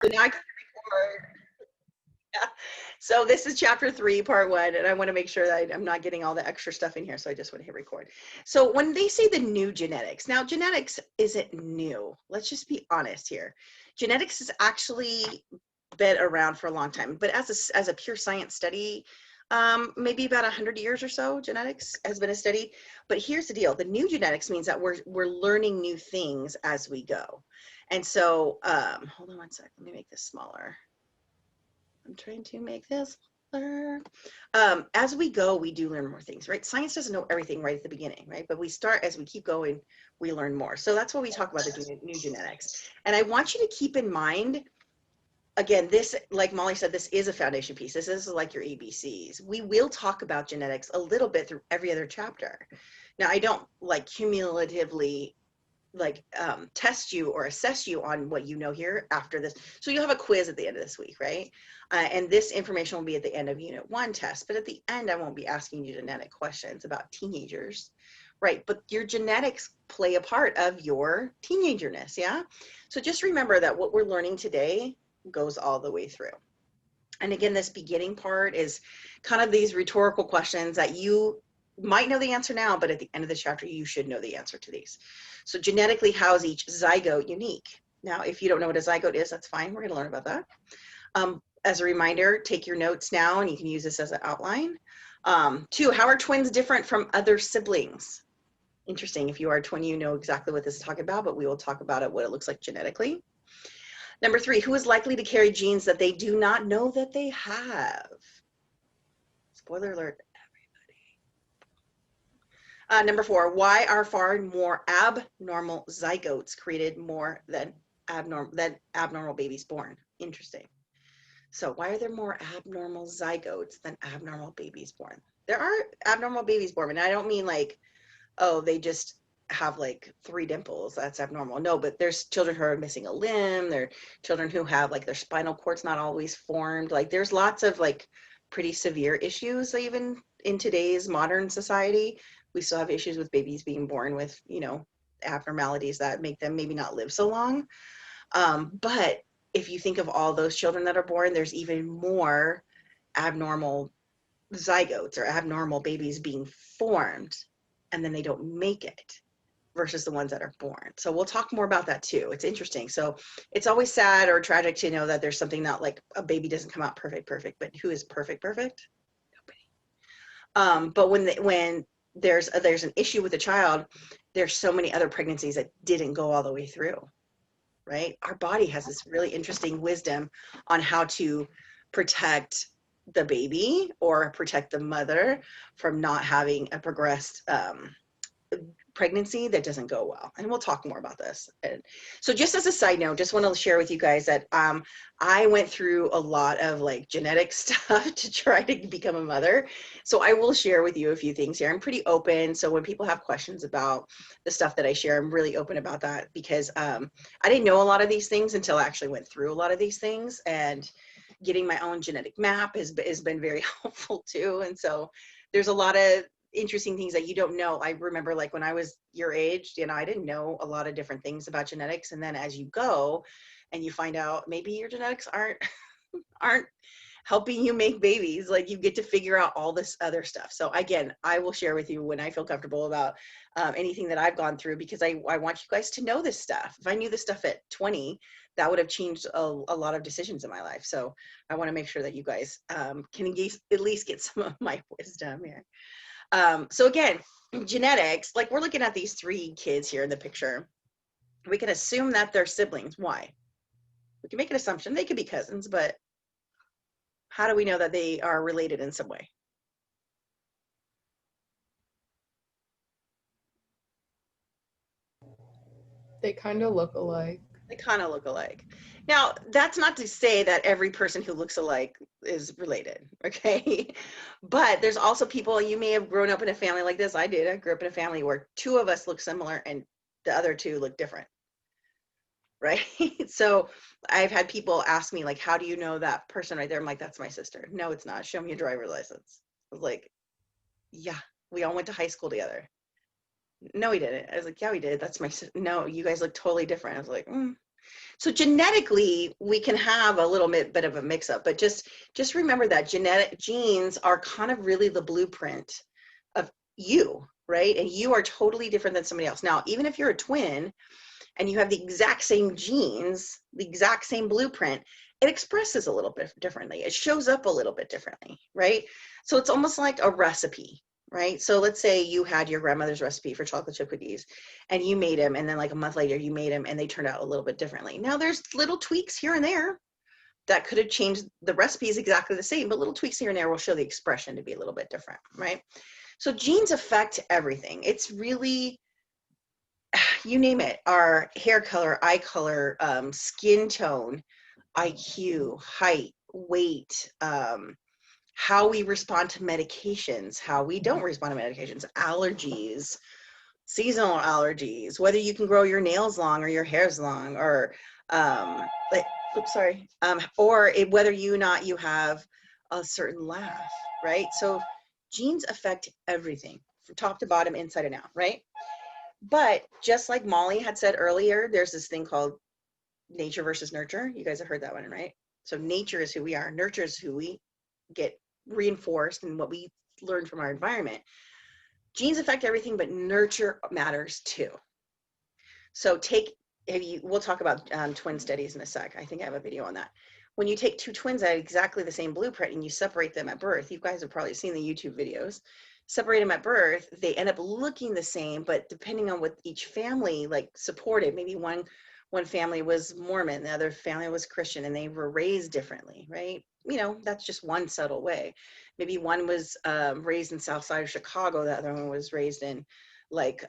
So now I can record. Yeah. So this is chapter 3, part 1, and I want to make sure that I'm not getting all the extra stuff in here, so I just want to hit record. So when they say the new genetics, now genetics isn't new. Let's just be honest here. Genetics has actually been around for a long time, but as a pure science study, maybe about 100 years or so, genetics has been a study. But here's the deal: the new genetics means that we're learning new things as we go. And so, hold on one sec. Let me make this smaller. I'm trying to make this smaller. As we go, we do learn more things, right? Science doesn't know everything right at the beginning, right? But we start, as we keep going, we learn more. So that's what we talk about the new genetics. And I want you to keep in mind, again, this, like Molly said, this is a foundation piece. This is like your ABCs. We will talk about genetics a little bit through every other chapter. Now, I don't like cumulatively test you or assess you on what you know here after this. So you'll have a quiz at the end of this week, right? And this information will be at the end of Unit 1 test. But at the end, I won't be asking you genetic questions about teenagers, right? But your genetics play a part of your teenagerness, yeah? So just remember that what we're learning today goes all the way through. And again, this beginning part is kind of these rhetorical questions that you might know the answer now, but at the end of the chapter, you should know the answer to these. So genetically, how is each zygote unique? Now, if you don't know what a zygote is, that's fine. We're going to learn about that. As a reminder, take your notes now, and you can use this as an outline. 2, how are twins different from other siblings? Interesting. If you are a twin, you know exactly what this is talking about, but we will talk about it, what it looks like genetically. Number 3, who is likely to carry genes that they do not know that they have? Spoiler alert, everybody. Number 4, why are far more abnormal zygotes created more than abnormal babies born? Interesting. So why are there more abnormal zygotes than abnormal babies born? There are abnormal babies born, and I don't mean like, oh, they just have like 3 dimples, that's abnormal. No, but there's children who are missing a limb. There are children who have like their spinal cord's not always formed. Like there's lots of like pretty severe issues. Even in today's modern society, we still have issues with babies being born with, you know, abnormalities that make them maybe not live so long. But if you think of all those children that are born, there's even more abnormal zygotes or abnormal babies being formed, and then they don't make it, versus the ones that are born. So we'll talk more about that too. It's interesting. So it's always sad or tragic to know that there's something not like a baby doesn't come out perfect, but who is perfect? Nobody. But when there's an issue with a child, there's so many other pregnancies that didn't go all the way through, right? Our body has this really interesting wisdom on how to protect the baby or protect the mother from not having a progressed pregnancy that doesn't go well. And we'll talk more about this. And so just as a side note, just want to share with you guys that I went through a lot of like genetic stuff to try to become a mother. So I will share with you a few things here. I'm pretty open. So when people have questions about the stuff that I share, I'm really open about that, because I didn't know a lot of these things until I actually went through a lot of these things, and getting my own genetic map has been very helpful too. And so there's a lot of interesting things that you don't know. I remember like when I was your age, you know, I didn't know a lot of different things about genetics. And then as you go and you find out maybe your genetics aren't helping you make babies, like you get to figure out all this other stuff. So again, I will share with you when I feel comfortable about anything that I've gone through, because I want you guys to know this stuff. If I knew this stuff at 20, that would have changed a lot of decisions in my life. So I want to make sure that you guys can at least get some of my wisdom here. So again, genetics, like we're looking at these 3 kids here in the picture. We can assume that they're siblings. Why? We can make an assumption. They could be cousins, but how do we know that they are related in some way? They kind of look alike. They kind of look alike. Now, that's not to say that every person who looks alike is related, okay? But there's also people, you may have grown up in a family like this. I did. I grew up in a family where 2 of us look similar and the other 2 look different, right? So I've had people ask me, like, how do you know that person right there? I'm like, that's my sister. No, it's not. Show me a driver's license. I was like, yeah, we all went to high school together. No, we didn't. I was like, yeah, we did. That's my sister. No, you guys look totally different. I was like, So genetically, we can have a little bit of a mix-up, but just remember that genetic genes are kind of really the blueprint of you, right? And you are totally different than somebody else. Now, even if you're a twin and you have the exact same genes, the exact same blueprint, it expresses a little bit differently. It shows up a little bit differently, right? So it's almost like a recipe, right? So let's say you had your grandmother's recipe for chocolate chip cookies and you made them, and then like a month later you made them and they turned out a little bit differently. Now there's little tweaks here and there that could have changed. The recipe is exactly the same, but little tweaks here and there will show the expression to be a little bit different, right? So genes affect everything. It's really, you name it, our hair color, eye color, skin tone, IQ, height, weight, how we respond to medications, how we don't respond to medications, allergies, seasonal allergies, whether you can grow your nails long or your hair's long, or like, oops, sorry, or whether you or not you have a certain laugh, right? So genes affect everything from top to bottom, inside and out, right? But just like Molly had said earlier, there's this thing called nature versus nurture. You guys have heard that one, right? So nature is who we are, nurture is who we get reinforced and what we learn from our environment. Genes affect everything, but nurture matters too. So we'll talk about twin studies in a sec. I think I have a video on that. When you take two twins that have exactly the same blueprint and you separate them at birth, you guys have probably seen the YouTube videos, separate them at birth, they end up looking the same, but depending on what each family like supported, maybe one family was Mormon, the other family was Christian, and they were raised differently, right? You know, that's just one subtle way. Maybe one was raised in South Side of Chicago, the other one was raised in like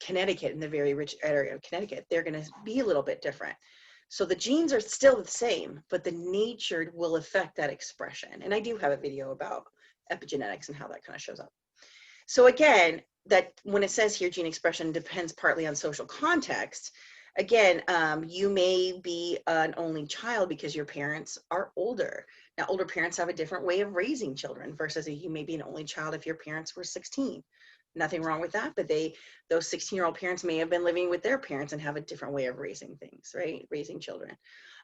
Connecticut, in the very rich area of Connecticut. They're going to be a little bit different. So the genes are still the same, but the nature will affect that expression. And I do have a video about epigenetics and how that kind of shows up. So again, that when it says here gene expression depends partly on social context, again, you may be an only child because your parents are older. Now, older parents have a different way of raising children versus you may be an only child if your parents were 16. Nothing wrong with that, but those 16-year-old parents may have been living with their parents and have a different way of raising things, right? Raising children.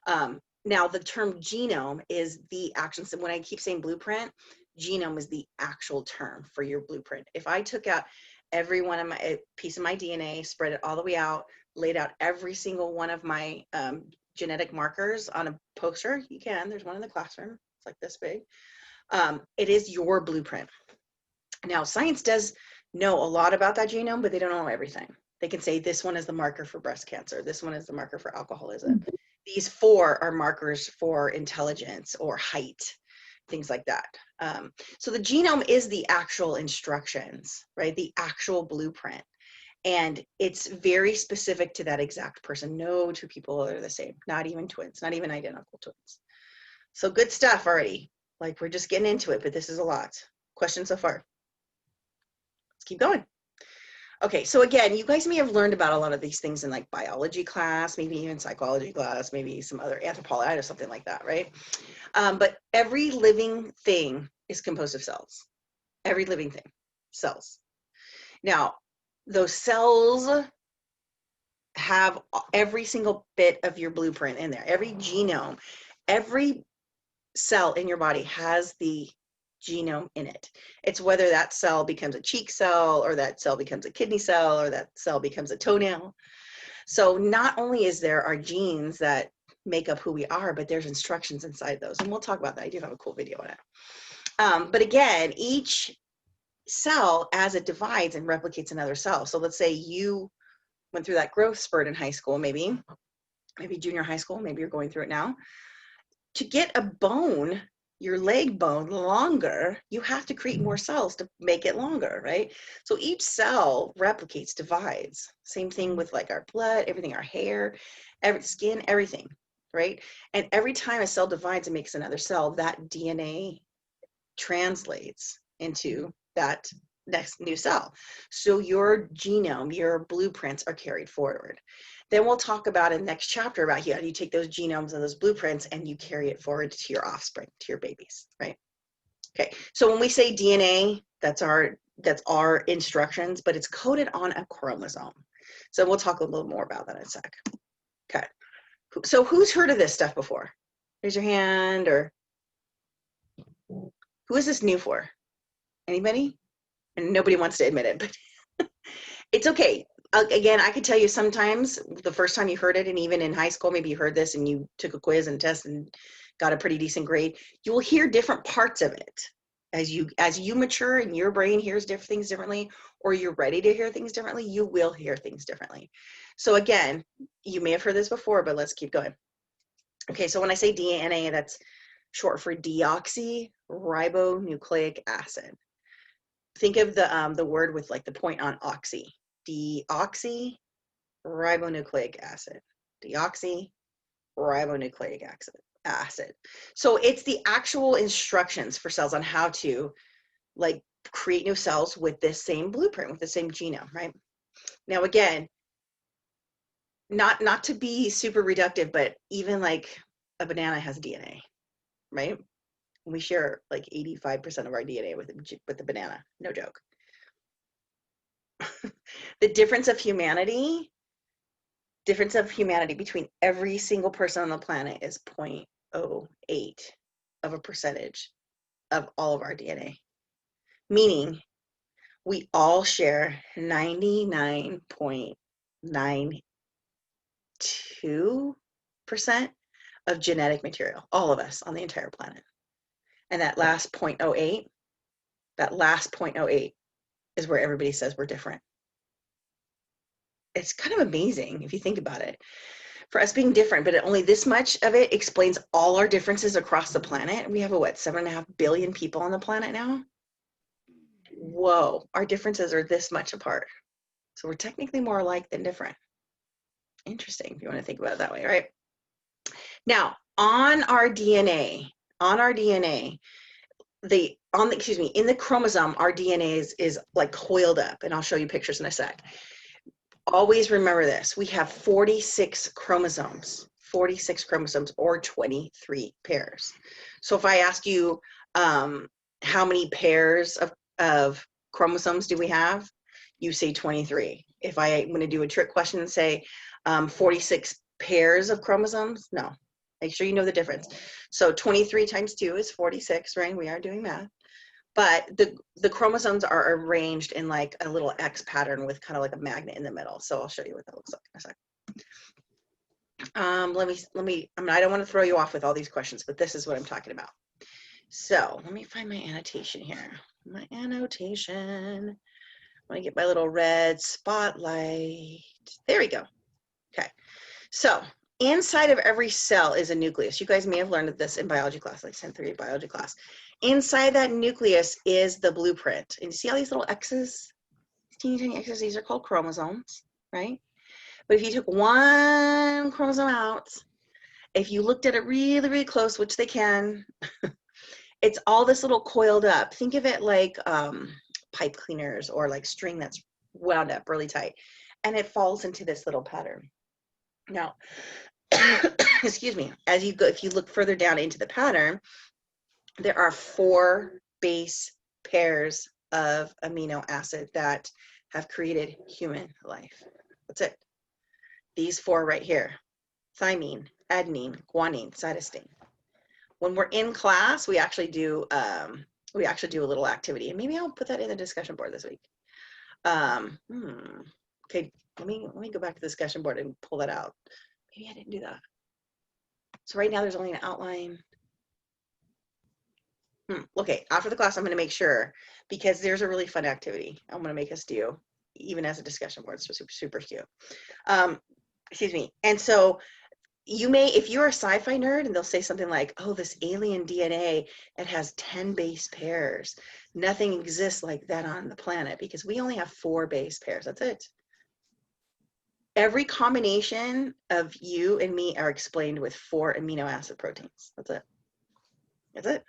Now, the term genome is the action. So when I keep saying blueprint, genome is the actual term for your blueprint. If I took out every one of my piece of my DNA, spread it all the way out, laid out every single one of my genetic markers on a poster, you can. There's one in the classroom. It's like this big. It is your blueprint. Now, science does know a lot about that genome, but they don't know everything. They can say this one is the marker for breast cancer. This one is the marker for alcoholism. These 4 are markers for intelligence or height, things like that. So the genome is the actual instructions, right? The actual blueprint. And it's very specific to that exact person. No two people are the same, not even twins, not even identical twins. So good stuff already. Like we're just getting into it, but this is a lot. Questions so far? Let's keep going. Okay, so again, you guys may have learned about a lot of these things in like biology class, maybe even psychology class, maybe some other anthropology or something like that, right? But every living thing is composed of cells. Every living thing, cells. Now, those cells have every single bit of your blueprint in there. Every genome, every cell in your body has the genome in it. It's whether that cell becomes a cheek cell or that cell becomes a kidney cell or that cell becomes a toenail. So not only is there our genes that make up who we are, but there's instructions inside those. And we'll talk about that. I do have a cool video on it. But again, each cell, as it divides and replicates another cell. So let's say you went through that growth spurt in high school, maybe junior high school, maybe you're going through it now. To get a bone, your leg bone, longer, you have to create more cells to make it longer, right? So each cell replicates, divides. Same thing with like our blood, everything, our hair, skin, everything, right? And every time a cell divides and makes another cell, that DNA translates into that next new cell. So your genome, your blueprints are carried forward. Then we'll talk about in the next chapter about how you take those genomes and those blueprints and you carry it forward to your offspring, to your babies, right? Okay, so when we say DNA, that's our instructions, but it's coded on a chromosome. So we'll talk a little more about that in a sec. Okay. So who's heard of this stuff before? Raise your hand. Or who is this new for? Anybody? And nobody wants to admit it, but it's okay. Again, I could tell you sometimes the first time you heard it, and even in high school, maybe you heard this and you took a quiz and test and got a pretty decent grade, you will hear different parts of it as you mature and your brain hears different things differently, or you're ready to hear things differently, you will hear things differently. So again, you may have heard this before, but let's keep going. Okay, so when I say DNA, that's short for deoxyribonucleic acid. Think of the word with like the point on oxy. Deoxyribonucleic acid. Deoxyribonucleic acid. So it's the actual instructions for cells on how to like create new cells with this same blueprint, with the same genome, right? Now again, not to be super reductive, but even like a banana has DNA, right? We share like 85% of our DNA with the banana, no joke. The difference of humanity between every single person on the planet is 0.08 of a percentage of all of our DNA, meaning we all share 99.92% of genetic material, all of us on the entire planet. And that last 0.08, is where everybody says we're different. It's kind of amazing if you think about it. For us being different, but only this much of it explains all our differences across the planet. We have a, what, 7.5 billion people on the planet now? Whoa, our differences are this much apart. So we're technically more alike than different. Interesting, if you want to think about it that way, right? Now, in our DNA, in the chromosome, our DNA is like coiled up, and I'll show you pictures in a sec. Always remember this. We have 46 chromosomes, or 23 pairs. So if I ask you how many pairs of chromosomes do we have, you say 23. If I'm going to do a trick question and say 46 pairs of chromosomes, no. Make sure you know the difference. So 23 times 2 is 46, right? We are doing math. But the chromosomes are arranged in like a little X pattern with kind of like a magnet in the middle. So I'll show you what that looks like in a second. Let me, I mean, I don't want to throw you off with all these questions, but this is what I'm talking about. So let me find my annotation here. My annotation. I want to get my little red spotlight. There we go. Okay. So inside of every cell is a nucleus. You guys may have learned this in biology class, like 10th biology class. Inside that nucleus is the blueprint. And you see all these little X's? Teeny tiny X's, these are called chromosomes, right? But if you took one chromosome out, if you looked at it really, really close, which they can, it's all this little coiled up. Think of it like pipe cleaners or like string that's wound up really tight. And it falls into this little pattern. Now, excuse me, if you look further down into the pattern, there are 4 base pairs of amino acid that have created human life. That's it. These 4 right here: thymine, adenine, guanine, cytosine. When we're in class, we actually do a little activity, and maybe I'll put that in the discussion board this week. Okay, let me go back to the discussion board and pull that out. Maybe I didn't do that. So right now there's only an outline. Okay, after the class, I'm going to make sure, because there's a really fun activity I'm going to make us do, even as a discussion board. So super cute. Excuse me. And so you may, if you're a sci-fi nerd and they'll say something like, oh, this alien DNA, it has 10 base pairs. Nothing exists like that on the planet because we only have 4 base pairs. That's it. Every combination of you and me are explained with 4 amino acid proteins. That's it. That's it.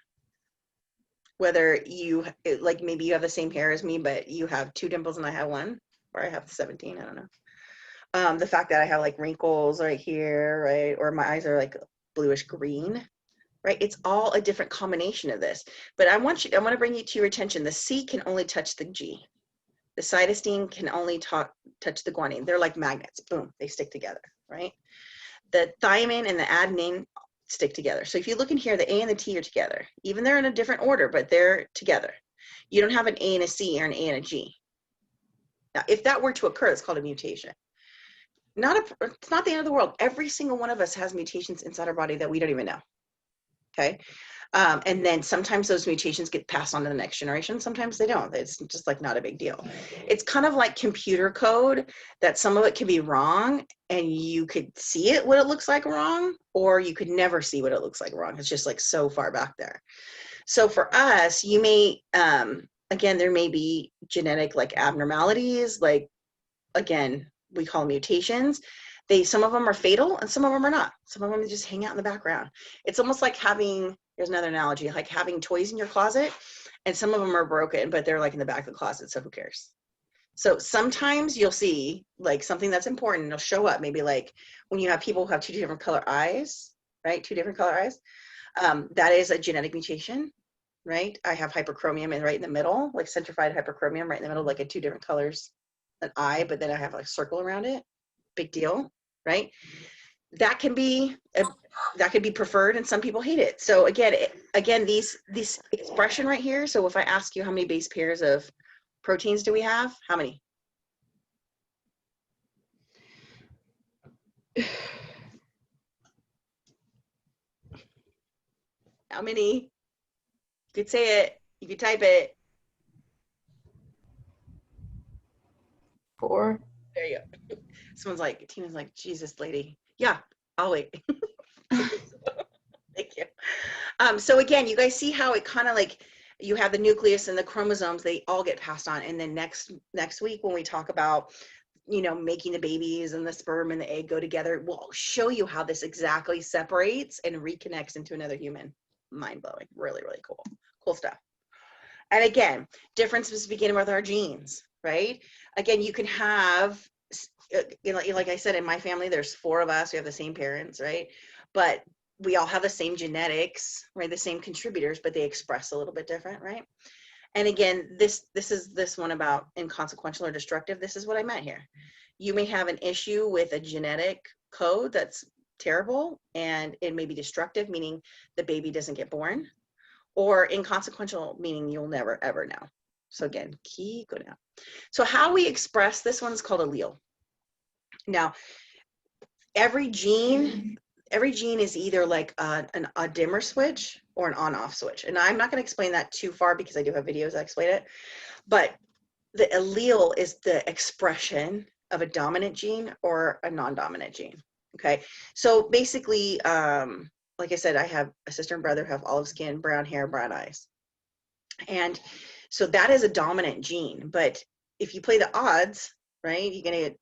Whether you, like, maybe you have the same hair as me, but you have 2 dimples and I have 1, or I have 17, I don't know. The fact that I have like wrinkles right here, right? Or my eyes are like bluish green, right? It's all a different combination of this. But I want to bring you to your attention. The C can only touch the G. The cytosine can only touch the guanine. They're like magnets. Boom, they stick together, right? the thymine and the adenine stick together. So if you look in here, the A and the T are together. Even they're in a different order, but they're together. You don't have an A and a C or an A and a G. Now, if that were to occur, it's called a mutation. It's not the end of the world. Every single one of us has mutations inside our body that we don't even know. Okay. And then sometimes those mutations get passed on to the next generation. Sometimes they don't. It's just like not a big deal. It's kind of like computer code, that some of it can be wrong and you could see it, what it looks like wrong, or you could never see what it looks like wrong. It's just like so far back there. So for us, you may, again, there may be genetic like abnormalities, like, again, we call them mutations. Some of them are fatal and some of them are not. Some of them just hang out in the background. It's almost like having, here's another analogy, like having toys in your closet, and some of them are broken, but they're like in the back of the closet, so who cares? So sometimes you'll see like something that's important, it'll show up, maybe like when you have people who have two different color eyes, right? Two different color eyes. That is a genetic mutation, right? I have hyperchromium and right in the middle, like centrified hyperchromium right in the middle, like in two different colors, an eye, but then I have like a circle around it. Big deal, right? That can be preferred, and some people hate it. So again, this expression right here. So if I ask you how many base pairs of proteins do we have? How many? How many? You could say it. You could type it. 4. There you go. Tina's like, Jesus, lady. Yeah, I'll wait. Thank you. So again, you guys see how it kind of like, you have the nucleus and the chromosomes, they all get passed on. And then next week, when we talk about, you know, making the babies and the sperm and the egg go together, we'll show you how this exactly separates and reconnects into another human. Mind blowing. Really, really cool. Cool stuff. And again, differences begin with our genes, right? Again, you can have, you know, like I said, in my family, there's 4 of us. We have the same parents, right? But we all have the same genetics, right? The same contributors, but they express a little bit different, right? And again, this is this one about inconsequential or destructive. This is what I meant here. You may have an issue with a genetic code that's terrible and it may be destructive, meaning the baby doesn't get born, or inconsequential, meaning you'll never ever know. So again, keep going down. So how we express this one is called allele. Now, every gene is either like a dimmer switch or an on-off switch. And I'm not going to explain that too far because I do have videos that explain it. But the allele is the expression of a dominant gene or a non-dominant gene. Okay. So basically, like I said, I have a sister and brother who have olive skin, brown hair, brown eyes. And so that is a dominant gene. But if you play the odds, right, you're going to get,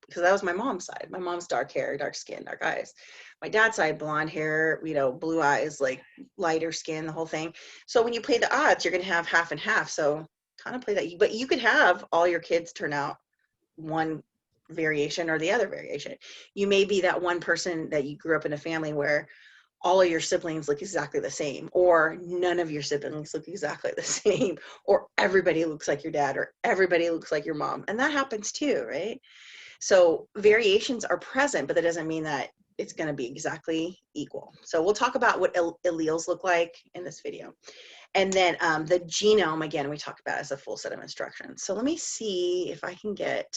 because that was my mom's side. My mom's dark hair, dark skin, dark eyes. My dad's side, blonde hair, you know, blue eyes, like lighter skin, the whole thing. So when you play the odds, you're going to have half and half. So kind of play that. But you could have all your kids turn out one variation or the other variation. You may be that one person that you grew up in a family where all of your siblings look exactly the same, or none of your siblings look exactly the same, or everybody looks like your dad, or everybody looks like your mom. And that happens too, right? So variations are present, but that doesn't mean that it's going to be exactly equal. So we'll talk about what alleles look like in this video. And then the genome, again, we talked about as a full set of instructions. So let me see if I can get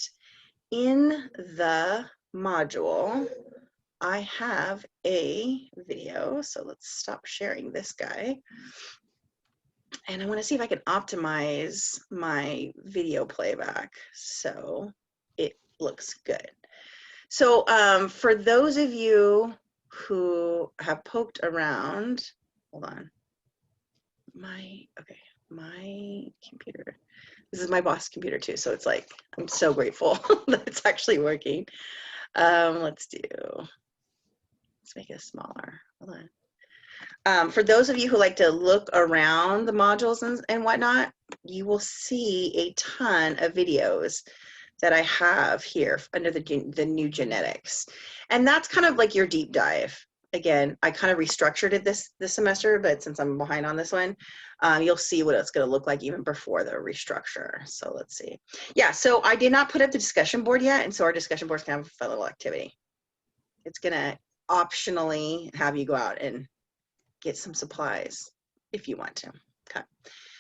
in the module. I have a video. So let's stop sharing this guy. And I want to see if I can optimize my video playback so it looks good. So for those of you who have poked around, hold on, my computer, this is my boss computer too, so it's like, I'm so grateful that it's actually working. Let's make it smaller, hold on. For those of you who like to look around the modules and whatnot, you will see a ton of videos that I have here under the new genetics. And that's kind of like your deep dive. Again, I kind of restructured it this semester, but since I'm behind on this one, you'll see what it's going to look like even before the restructure. So let's see. Yeah, so I did not put up the discussion board yet, and so our discussion board is kind of a fun little activity. It's going to optionally have you go out and get some supplies if you want to. Okay.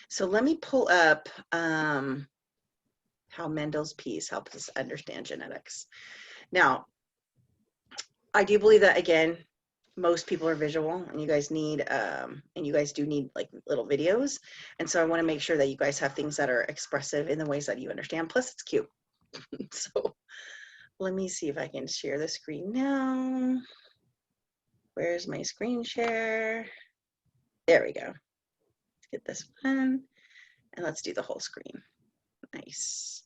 So let me pull up how Mendel's piece helps us understand genetics. Now, I do believe that, again, most people are visual, and you guys need, and you guys do need like little videos. And so I want to make sure that you guys have things that are expressive in the ways that you understand. Plus, it's cute. So let me see if I can share the screen now. Where's my screen share? There we go. Let's get this one, and let's do the whole screen. Nice.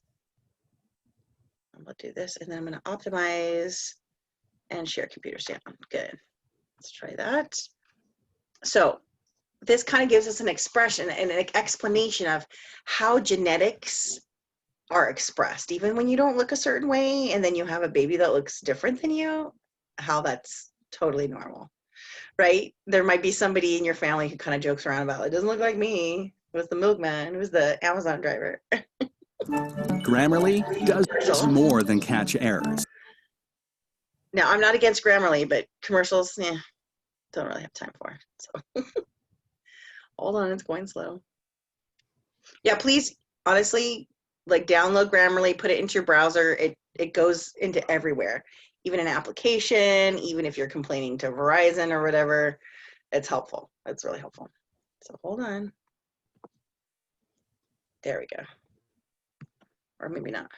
I'm gonna do this, and then I'm gonna optimize and share computer sound. Good. Let's try that. So this kind of gives us an expression and an explanation of how genetics are expressed, even when you don't look a certain way, and then you have a baby that looks different than you, how that's totally normal, right? There might be somebody in your family who kind of jokes around about, it doesn't look like me. It was the milkman, it was the Amazon driver. Grammarly does more than catch errors. Now, I'm not against Grammarly, but commercials, don't really have time for. So hold on, it's going slow. Yeah, please, honestly, like download Grammarly, put it into your browser. It goes into everywhere, even an application, even if you're complaining to Verizon or whatever, it's helpful. It's really helpful. So hold on. There we go. Or maybe not.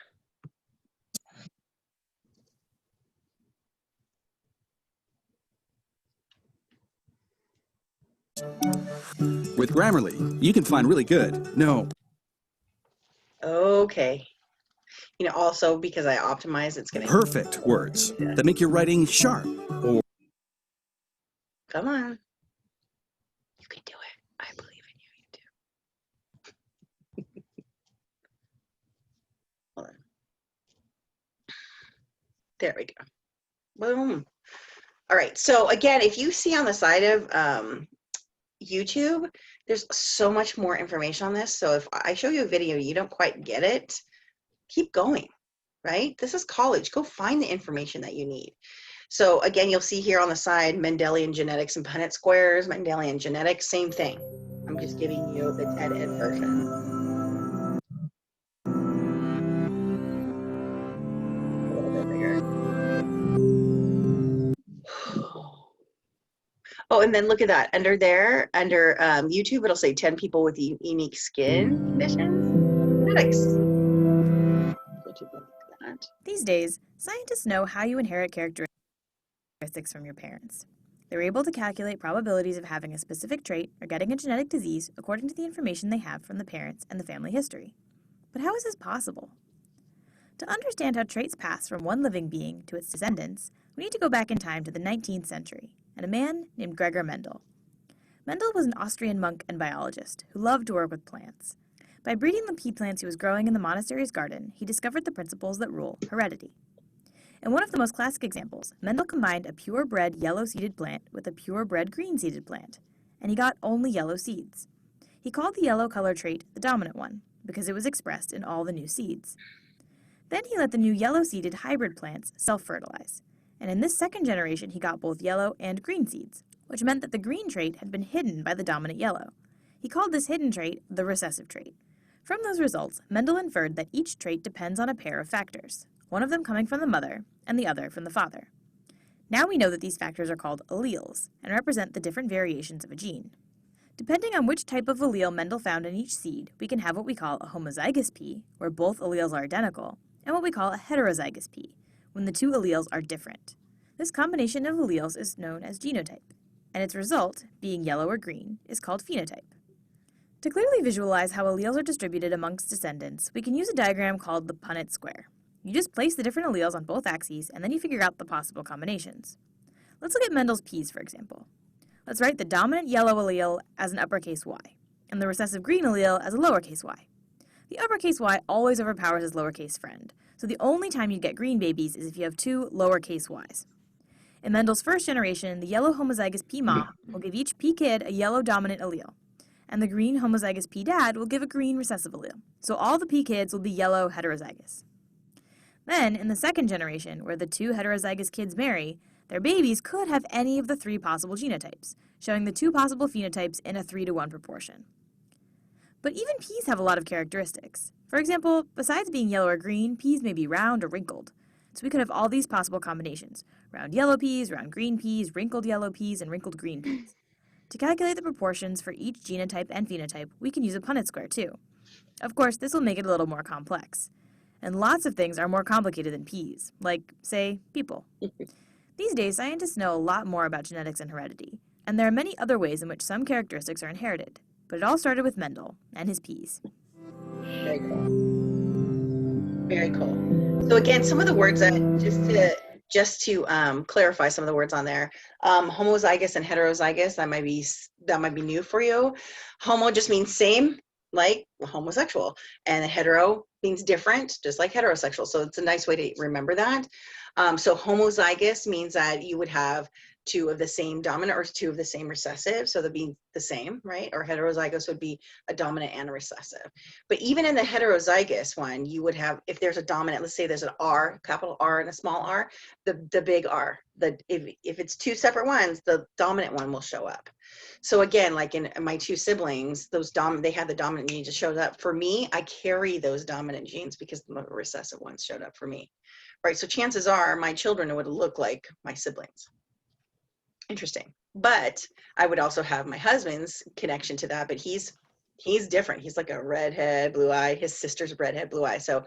With Grammarly, you can find really good, Okay. You know, also because I optimize, it's going to perfect words that make your writing sharp. Or come on. You can do it. I believe in you. You do. Hold on. There we go. Boom. All right. So again, if you see on the side of YouTube, there's so much more information on this. So if I show you a video, you don't quite get it, keep going, right? This is college. Go find the information that you need. So again, you'll see here on the side, Mendelian genetics and Punnett squares, Mendelian genetics, same thing. I'm just giving you the TED Ed version. A little bit bigger. Oh, and then look at that. Under there, under YouTube, it'll say 10 people with unique skin conditions. Genetics. These days, scientists know how you inherit characteristics from your parents. They're able to calculate probabilities of having a specific trait or getting a genetic disease according to the information they have from the parents and the family history. But how is this possible? To understand how traits pass from one living being to its descendants, we need to go back in time to the 19th century and a man named Gregor Mendel. Mendel was an Austrian monk and biologist who loved to work with plants. By breeding the pea plants he was growing in the monastery's garden, he discovered the principles that rule heredity. In one of the most classic examples, Mendel combined a purebred yellow-seeded plant with a purebred green-seeded plant, and he got only yellow seeds. He called the yellow color trait the dominant one, because it was expressed in all the new seeds. Then he let the new yellow-seeded hybrid plants self-fertilize, and in this second generation he got both yellow and green seeds, which meant that the green trait had been hidden by the dominant yellow. He called this hidden trait the recessive trait. From those results, Mendel inferred that each trait depends on a pair of factors, one of them coming from the mother and the other from the father. Now we know that these factors are called alleles and represent the different variations of a gene. Depending on which type of allele Mendel found in each seed, we can have what we call a homozygous pea, where both alleles are identical, and what we call a heterozygous pea, when the two alleles are different. This combination of alleles is known as genotype, and its result, being yellow or green, is called phenotype. To clearly visualize how alleles are distributed amongst descendants, we can use a diagram called the Punnett square. You just place the different alleles on both axes, and then you figure out the possible combinations. Let's look at Mendel's peas, for example. Let's write the dominant yellow allele as an uppercase y, and the recessive green allele as a lowercase y. The uppercase y always overpowers its lowercase friend, so the only time you'd get green babies is if you have two lowercase y's. In Mendel's first generation, the yellow homozygous pea mom will give each pea kid a yellow dominant allele, and the green homozygous pea dad will give a green recessive allele, so all the pea kids will be yellow heterozygous. Then, in the second generation, where the two heterozygous kids marry, Their babies could have any of the 3 possible genotypes, showing the 2 possible phenotypes in a 3-to-1 proportion. But even peas have a lot of characteristics. For example, besides being yellow or green, peas may be round or wrinkled. So we could have all these possible combinations: round yellow peas, round green peas, wrinkled yellow peas, and wrinkled green peas. To calculate the proportions for each genotype and phenotype, we can use a Punnett square too. Of course, this will make it a little more complex. And lots of things are more complicated than peas, like, say, people. These days, scientists know a lot more about genetics and heredity, and there are many other ways in which some characteristics are inherited. But it all started with Mendel and his peas. Very cool. Very cool. So again, some of the words that just to clarify some of the words on there, homozygous and heterozygous, that might be new for you. Homo just means same, like homosexual, and hetero means different, just like heterosexual. So it's a nice way to remember that. So homozygous means that you would have 2 of the same dominant or 2 of the same recessive, so they'd be the same, right? Or heterozygous would be a dominant and a recessive. But even in the heterozygous one, you would have, if there's a dominant, let's say there's an R, capital R and a small r, the big R. If it's 2 separate ones, the dominant one will show up. So again, like in my 2 siblings, they had the dominant gene just showed up. For me, I carry those dominant genes because the recessive ones showed up for me, right? So chances are my children would look like my siblings. Interesting. But I would also have my husband's connection to that, but he's different. He's like a redhead, blue eye. His sister's redhead, blue eye. So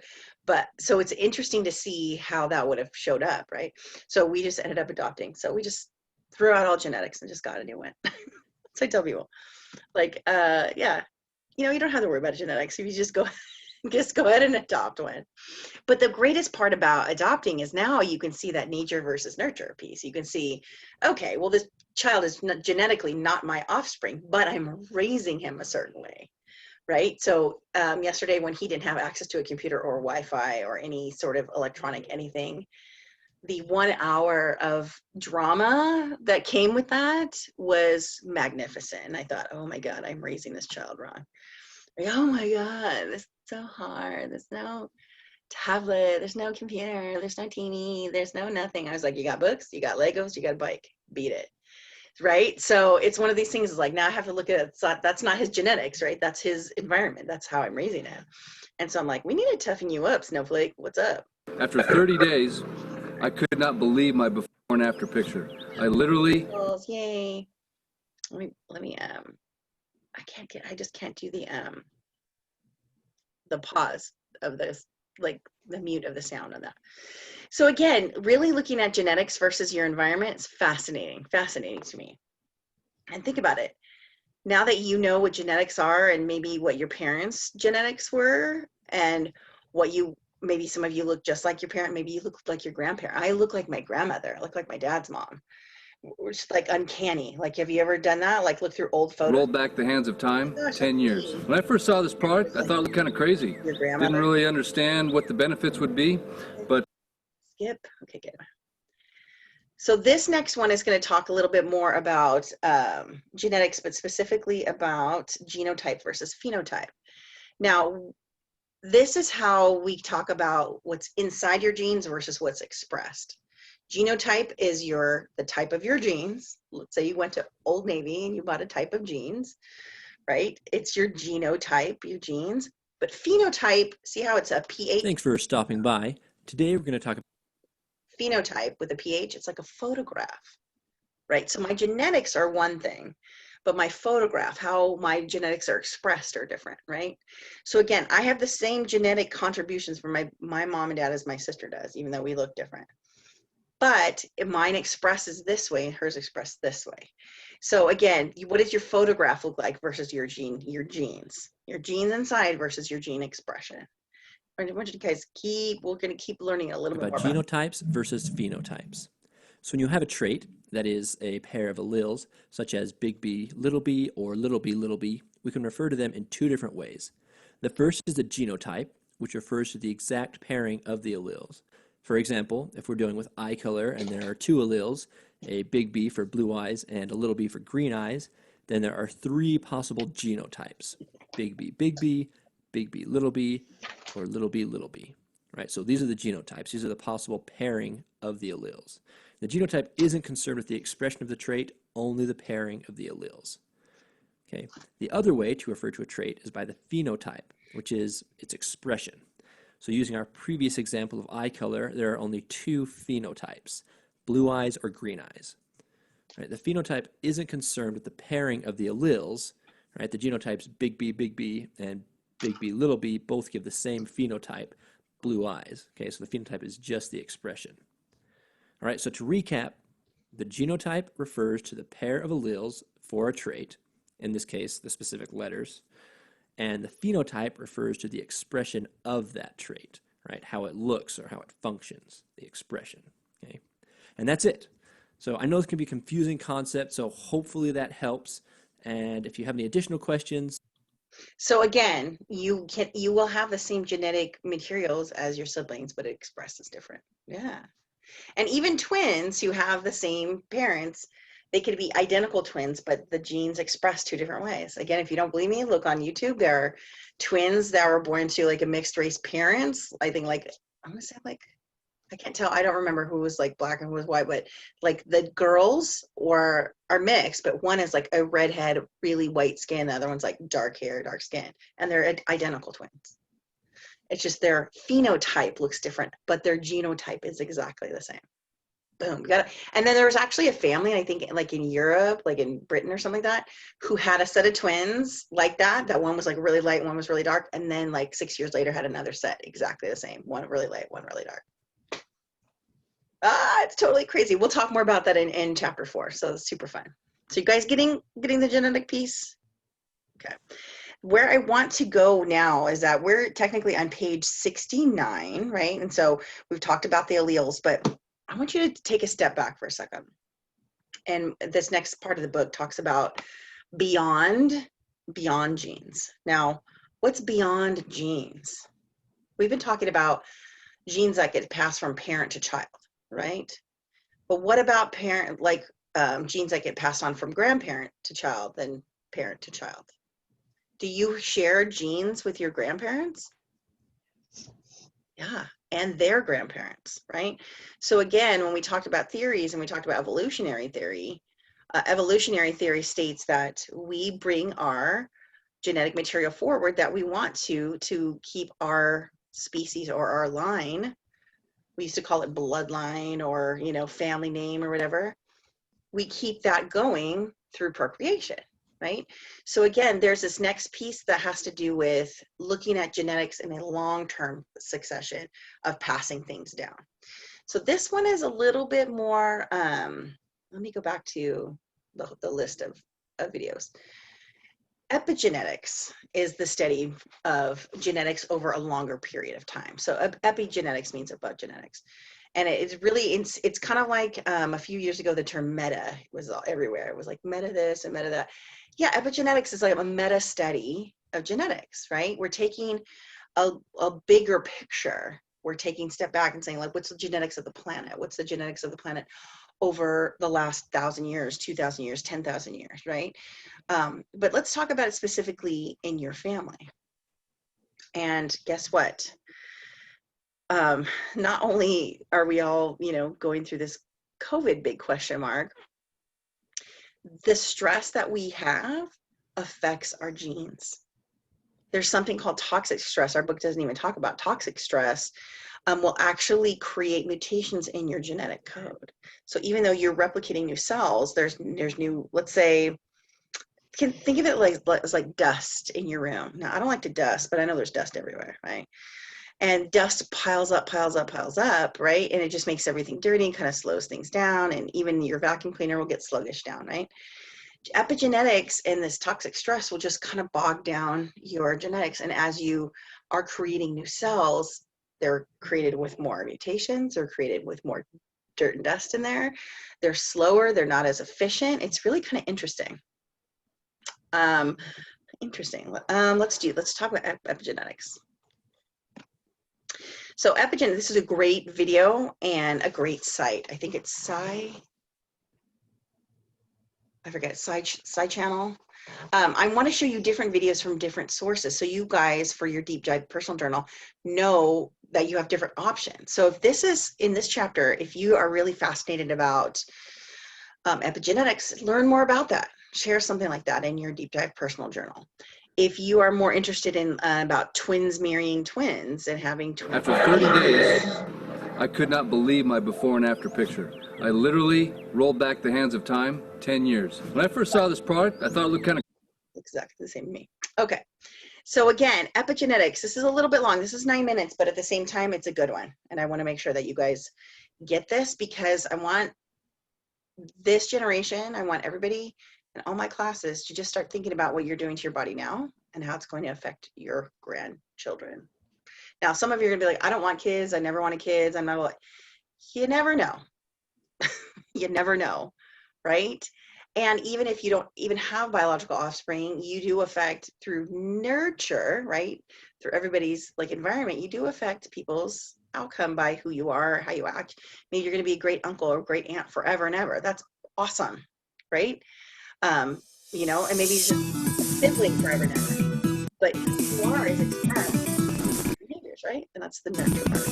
it's interesting to see how that would have showed up, right? So we just ended up adopting. So we just threw out all genetics and just got a new one. So I tell people, like, yeah, you don't have to worry about genetics if you just go ahead and adopt one. But the greatest part about adopting is now you can see that nature versus nurture piece. You can see, okay, well, this child is genetically not my offspring, but I'm raising him a certain way, right? So yesterday when he didn't have access to a computer or Wi-Fi or any sort of electronic anything, the 1 hour of drama that came with that was magnificent. And I thought, oh my God, I'm raising this child wrong. Like, oh my God, this is so hard. There's no tablet, there's no computer, there's no TV, there's no nothing. I was like, you got books, you got Legos, you got a bike, beat it, right? So it's one of these things, is like, now I have to look at it. That's not his genetics, right? That's his environment. That's how I'm raising him. And so I'm like, we need to toughen you up, Snowflake. What's up? After 30 days, I could not believe my before and after picture. I literally... Yay. Let me I just can't do the pause of this, like the mute of the sound on that. So again, really looking at genetics versus your environment is fascinating to me. And think about it. Now that you know what genetics are and maybe what your parents' genetics were, and maybe some of you look just like your parent, maybe you look like your grandparent. I look like my grandmother. I look like my dad's mom. We're just like uncanny. Like, have you ever done that? Like, look through old photos. Rolled back the hands of time, 10 years. When I first saw this product, I thought it looked kind of crazy. Your grandmother. Didn't really understand what the benefits would be, but... Skip. Okay, good. So this next one is going to talk a little bit more about genetics, but specifically about genotype versus phenotype. Now, this is how we talk about what's inside your genes versus what's expressed. Genotype is the type of your genes. Let's say you went to Old Navy and you bought a type of jeans, right? It's your genotype, your genes. But phenotype, see how it's a pH? Thanks for stopping by. Today we're going to talk about phenotype with a pH. It's like a photograph, right? So my genetics are one thing, but my photograph, how my genetics are expressed, are different, right? So again, I have the same genetic contributions from my mom and dad as my sister does, even though we look different. But mine expresses this way and hers expressed this way. So again, what does your photograph look like versus your genes inside versus your gene expression? I want you guys we're going to keep learning a little bit more about genotypes versus phenotypes. So when you have a trait that is a pair of alleles, such as big B, little b, or little b, we can refer to them in 2 different ways. The first is the genotype, which refers to the exact pairing of the alleles. For example, if we're dealing with eye color and there are 2 alleles, a big B for blue eyes and a little b for green eyes, then there are 3 possible genotypes: big B, big B, little b, or little b, right? So these are the genotypes. These are the possible pairing of the alleles. The genotype isn't concerned with the expression of the trait, only the pairing of the alleles. Okay. The other way to refer to a trait is by the phenotype, which is its expression. So using our previous example of eye color, there are only two phenotypes, blue eyes or green eyes. Right? The phenotype isn't concerned with the pairing of the alleles. Right? The genotypes big B, and big B, little b both give the same phenotype, blue eyes. Okay, so the phenotype is just the expression. All right, so to recap, the genotype refers to the pair of alleles for a trait, in this case, the specific letters, and the phenotype refers to the expression of that trait, right? How it looks or how it functions, the expression, okay? And that's it. So I know this can be a confusing concept, so hopefully that helps. And if you have any additional questions. So again, you will have the same genetic materials as your siblings, but it expresses different. Yeah. And even twins who have the same parents, they could be identical twins, but the genes express two different ways. Again, if you don't believe me, look on YouTube. There are twins that were born to like a mixed race parents. I think like, I'm gonna say like, I can't tell. I don't remember who was like black and who was white, but like the girls are mixed, but one is like a redhead, really white skin. The other one's like dark hair, dark skin, and they're identical twins. It's just their phenotype looks different, but their genotype is exactly the same. Boom. Got it. And then there was actually a family, I think like in Europe, like in Britain or something like that, who had a set of twins like that. That one was like really light, one was really dark. And then like 6 years later had another set exactly the same. One really light, one really dark. It's totally crazy. We'll talk more about that in chapter 4. So it's super fun. So you guys getting the genetic piece? Okay. Where I want to go now is that we're technically on page 69, right? And so we've talked about the alleles, but I want you to take a step back for a second. And this next part of the book talks about beyond genes. Now, what's beyond genes? We've been talking about genes that get passed from parent to child, right? But what about genes that get passed on from grandparent to child, then parent to child? Do you share genes with your grandparents? Yeah, and their grandparents, right? So again, when we talked about theories and we talked about evolutionary theory states that we bring our genetic material forward that we want to keep our species or our line. We used to call it bloodline or, family name or whatever. We keep that going through procreation. Right? So again, there's this next piece that has to do with looking at genetics in a long-term succession of passing things down. So this one is a little bit more, let me go back to the list of videos. Epigenetics is the study of genetics over a longer period of time. So epigenetics means above genetics. And it's kind of like a few years ago, the term meta was everywhere. It was like meta this and meta that. Yeah, epigenetics is like a meta study of genetics, right? We're taking a bigger picture. We're taking a step back and saying, like, what's the genetics of the planet? What's the genetics of the planet over the last 1,000 years, 2,000 years, 10,000 years, right? But let's talk about it specifically in your family. And guess what? Not only are we all, going through this COVID big question mark, the stress that we have affects our genes. There's something called toxic stress. Our book doesn't even talk about toxic stress. Will actually create mutations in your genetic code. So even though you're replicating new cells, there's new, let's say, think of it like dust in your room. Now, I don't like to dust, but I know there's dust everywhere, right? And dust piles up, right? And it just makes everything dirty and kind of slows things down. And even your vacuum cleaner will get sluggish down, right? Epigenetics and this toxic stress will just kind of bog down your genetics. And as you are creating new cells, they're created with more mutations, they're created with more dirt and dust in there. They're slower, they're not as efficient. It's really kind of interesting. Let's talk about epigenetics. So epigenetics, this is a great video and a great site. I think it's Sci Channel. I want to show you different videos from different sources. So you guys, for your deep dive personal journal, know that you have different options. So if this is in this chapter, if you are really fascinated about epigenetics, learn more about that. Share something like that in your deep dive personal journal. If you are more interested in about twins marrying twins and having twins. After 30 days, I could not believe my before and after picture. I literally rolled back the hands of time 10 years. When I first saw this product, I thought it looked kind of Exactly the same to me. Okay. So again, epigenetics, this is a little bit long. This is 9 minutes, but at the same time, it's a good one. And I want to make sure that you guys get this, because I want this generation, I want everybody in all my classes to just start thinking about what you're doing to your body now and how it's going to affect your grandchildren. Now, some of you are going to be like, I don't want kids. I never wanted kids. I'm not like, you never know. You never know, right? And even if you don't even have biological offspring, you do affect through nurture, right? Through everybody's like environment, you do affect people's outcome by who you are, how you act. Maybe you're going to be a great uncle or great aunt forever and ever. That's awesome, right? You know, and maybe just a sibling forever and ever. But who you are is expressed behaviors, right? And that's the nurture part.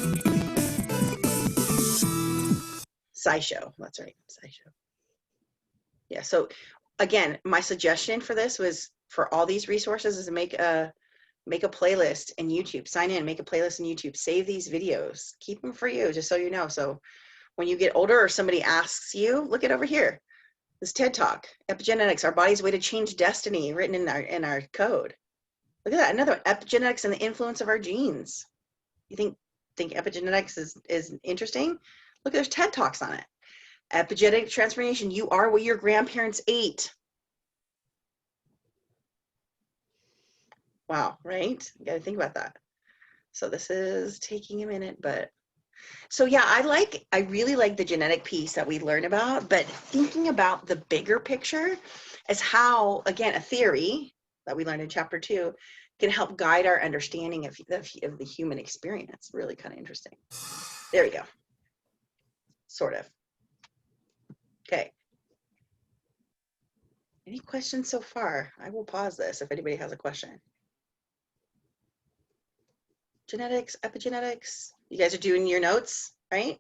SciShow, that's right, SciShow. Yeah, so again, my suggestion for this was for all these resources is to make a playlist in YouTube. Sign in, make a playlist in YouTube, save these videos, keep them for you, just so you know. So when you get older or somebody asks you, look it over here. This TED Talk, Epigenetics, Our Body's Way to Change Destiny, written in our code. Look at that, another one, Epigenetics and the Influence of Our Genes. You think epigenetics is interesting? Look, there's TED Talks on it. Epigenetic transformation, you are what your grandparents ate. Wow, right? You gotta think about that. So this is taking a minute, but so yeah, I really like the genetic piece that we learn about, but thinking about the bigger picture as how, again, a theory that we learned in chapter 2 can help guide our understanding of the human experience. Really kind of interesting. There we go. Sort of. Okay. Any questions so far? I will pause this if anybody has a question. Genetics, epigenetics. You guys are doing your notes, right?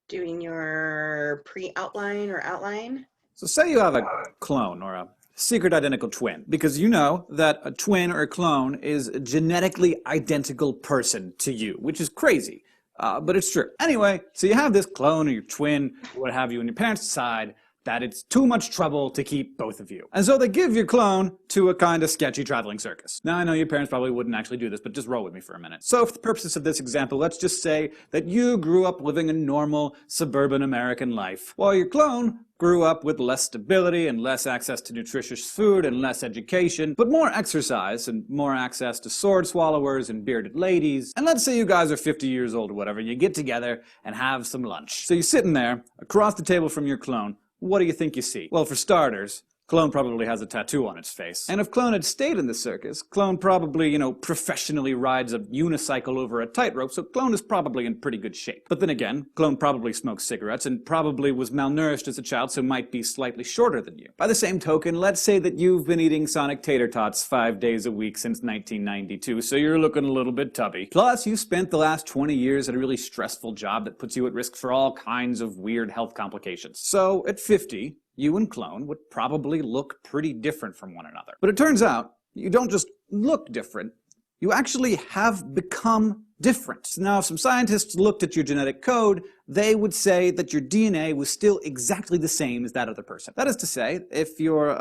Doing your pre-outline or outline. So say you have a clone or a secret identical twin, because you know that a twin or a clone is a genetically identical person to you, which is crazy, but it's true. Anyway, so you have this clone or your twin, what have you, and your parents decide that it's too much trouble to keep both of you. And so they give your clone to a kind of sketchy traveling circus. Now, I know your parents probably wouldn't actually do this, but just roll with me for a minute. So for the purposes of this example, let's just say that you grew up living a normal suburban American life, while your clone grew up with less stability and less access to nutritious food and less education, but more exercise and more access to sword swallowers and bearded ladies. And let's say you guys are 50 years old or whatever, and you get together and have some lunch. So you're sitting there across the table from your clone. What do you think you see? Well, for starters, Clone probably has a tattoo on its face. And if Clone had stayed in the circus, Clone probably, professionally rides a unicycle over a tightrope, so Clone is probably in pretty good shape. But then again, Clone probably smokes cigarettes and probably was malnourished as a child, so might be slightly shorter than you. By the same token, let's say that you've been eating Sonic tater tots 5 days a week since 1992, so you're looking a little bit tubby. Plus, you spent the last 20 years at a really stressful job that puts you at risk for all kinds of weird health complications. So, at 50, you and Clone would probably look pretty different from one another. But it turns out, you don't just look different, you actually have become different. Now, if some scientists looked at your genetic code, they would say that your DNA was still exactly the same as that other person. That is to say, if your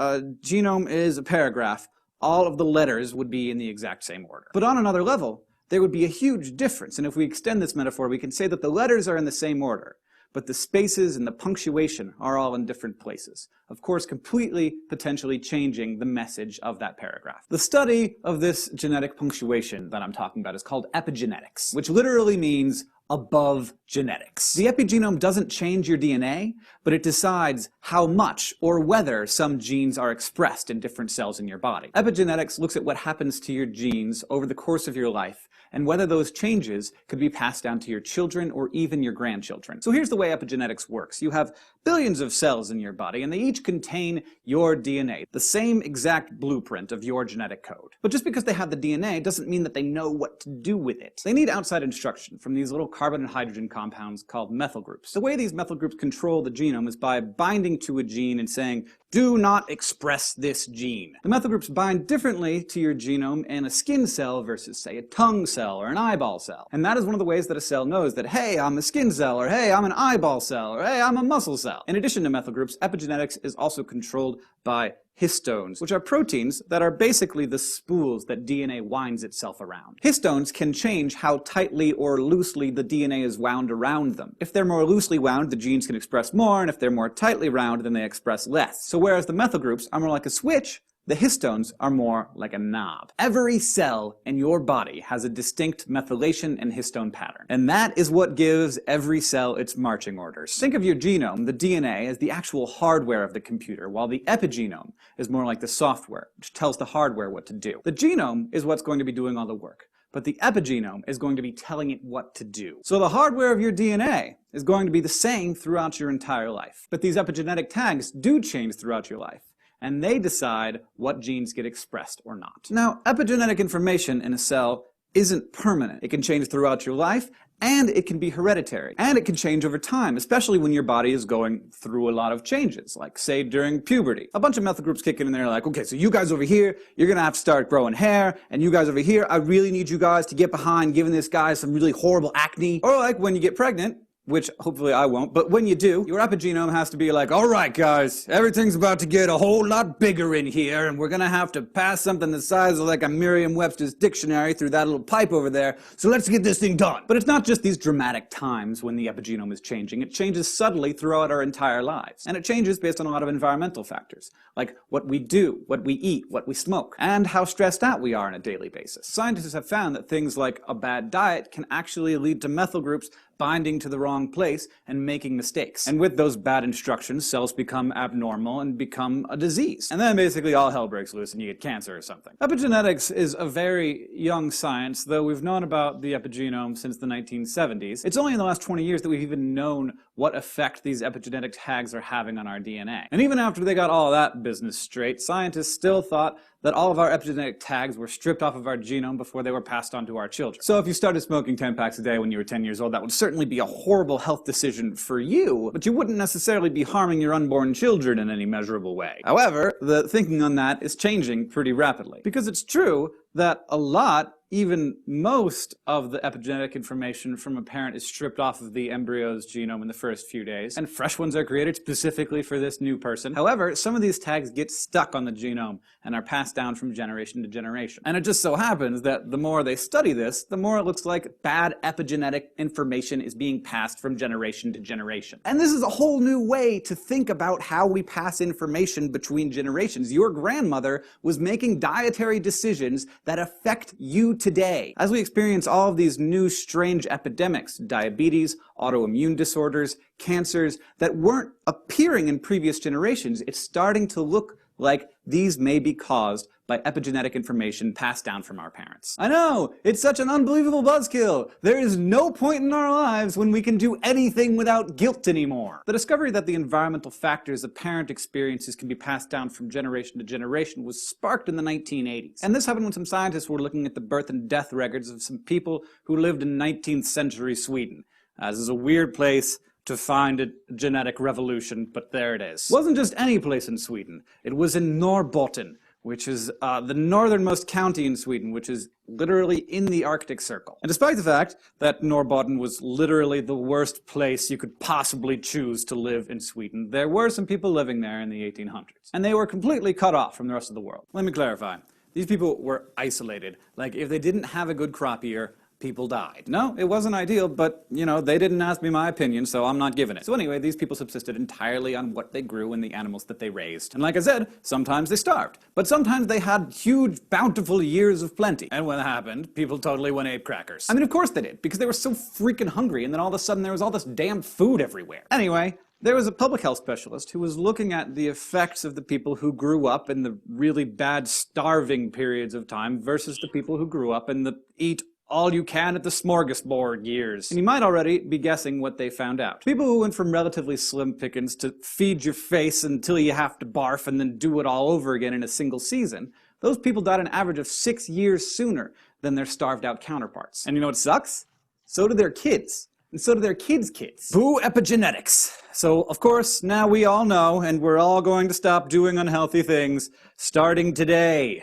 genome is a paragraph, all of the letters would be in the exact same order. But on another level, there would be a huge difference, and if we extend this metaphor, we can say that the letters are in the same order, but the spaces and the punctuation are all in different places. Of course, completely, potentially changing the message of that paragraph. The study of this genetic punctuation that I'm talking about is called epigenetics, which literally means above genetics. The epigenome doesn't change your DNA, but but it decides how much or whether some genes are expressed in different cells in your body. Epigenetics looks at what happens to your genes over the course of your life and whether those changes could be passed down to your children or even your grandchildren. So here's the way epigenetics works. You have billions of cells in your body, and they each contain your DNA, the same exact blueprint of your genetic code. But just because they have the DNA doesn't mean that they know what to do with it. They need outside instruction from these little carbon and hydrogen compounds called methyl groups. The way these methyl groups control the genome is by binding to a gene and saying, do not express this gene. The methyl groups bind differently to your genome in a skin cell versus, say, a tongue cell or an eyeball cell. And that is one of the ways that a cell knows that, hey, I'm a skin cell, or hey, I'm an eyeball cell, or hey, I'm a muscle cell. In addition to methyl groups, epigenetics is also controlled by histones, which are proteins that are basically the spools that DNA winds itself around. Histones can change how tightly or loosely the DNA is wound around them. If they're more loosely wound, the genes can express more, and if they're more tightly wound, then they express less. So whereas the methyl groups are more like a switch, the histones are more like a knob. Every cell in your body has a distinct methylation and histone pattern. And that is what gives every cell its marching orders. Think of your genome, the DNA, as the actual hardware of the computer, while the epigenome is more like the software, which tells the hardware what to do. The genome is what's going to be doing all the work, but the epigenome is going to be telling it what to do. So the hardware of your DNA is going to be the same throughout your entire life. But these epigenetic tags do change throughout your life, and they decide what genes get expressed or not. Now, epigenetic information in a cell isn't permanent. It can change throughout your life, and it can be hereditary. And it can change over time, especially when your body is going through a lot of changes, like, say, during puberty. A bunch of methyl groups kick in and they're like, okay, so you guys over here, you're gonna have to start growing hair, and you guys over here, I really need you guys to get behind giving this guy some really horrible acne. Or like when you get pregnant, which hopefully I won't, but when you do, your epigenome has to be like, all right, guys, everything's about to get a whole lot bigger in here, and we're gonna have to pass something the size of like a Merriam-Webster's dictionary through that little pipe over there, so let's get this thing done. But it's not just these dramatic times when the epigenome is changing. It changes subtly throughout our entire lives. And it changes based on a lot of environmental factors, like what we do, what we eat, what we smoke, and how stressed out we are on a daily basis. Scientists have found that things like a bad diet can actually lead to methyl groups binding to the wrong place and making mistakes. And with those bad instructions, cells become abnormal and become a disease. And then basically all hell breaks loose and you get cancer or something. Epigenetics is a very young science, though we've known about the epigenome since the 1970s. It's only in the last 20 years that we've even known what effect these epigenetic tags are having on our DNA. And even after they got all that business straight, scientists still thought that all of our epigenetic tags were stripped off of our genome before they were passed on to our children. So if you started smoking 10 packs a day when you were 10 years old, that would certainly be a horrible health decision for you, but you wouldn't necessarily be harming your unborn children in any measurable way. However, the thinking on that is changing pretty rapidly, because it's true that a lot, even most of the epigenetic information from a parent is stripped off of the embryo's genome in the first few days, and fresh ones are created specifically for this new person. However, some of these tags get stuck on the genome and are passed down from generation to generation. And it just so happens that the more they study this, the more it looks like bad epigenetic information is being passed from generation to generation. And this is a whole new way to think about how we pass information between generations. Your grandmother was making dietary decisions that affect you today. As we experience all of these new strange epidemics, diabetes, autoimmune disorders, cancers, that weren't appearing in previous generations, it's starting to look like these may be caused by epigenetic information passed down from our parents. I know, it's such an unbelievable buzzkill. There is no point in our lives when we can do anything without guilt anymore. The discovery that the environmental factors a parent experiences can be passed down from generation to generation was sparked in the 1980s. And this happened when some scientists were looking at the birth and death records of some people who lived in 19th century Sweden. This is a weird place to find a genetic revolution, but there it is. It wasn't just any place in Sweden. It was in Norrbotten, which is the northernmost county in Sweden, which is literally in the Arctic Circle. And despite the fact that Norrbotten was literally the worst place you could possibly choose to live in Sweden, there were some people living there in the 1800s. And they were completely cut off from the rest of the world. Let me clarify. These people were isolated. Like, if they didn't have a good crop year, people died. No, it wasn't ideal, but, you know, they didn't ask me my opinion, so I'm not giving it. So anyway, these people subsisted entirely on what they grew and the animals that they raised. And like I said, sometimes they starved. But sometimes they had huge, bountiful years of plenty. And when that happened, people totally went ape crackers. I mean, of course they did, because they were so freaking hungry, and then all of a sudden there was all this damn food everywhere. Anyway, There was a public health specialist who was looking at the effects of the people who grew up in the really bad starving periods of time versus the people who grew up in the eat all you can at the smorgasbord years. And you might already be guessing what they found out. People who went from relatively slim pickings to feed your face until you have to barf and then do it all over again in a single season, those people died an average of 6 years sooner than their starved out counterparts. And you know what sucks? So do their kids. And so do their kids' kids. Boo epigenetics. So, of course, now we all know, and we're all going to stop doing unhealthy things starting today.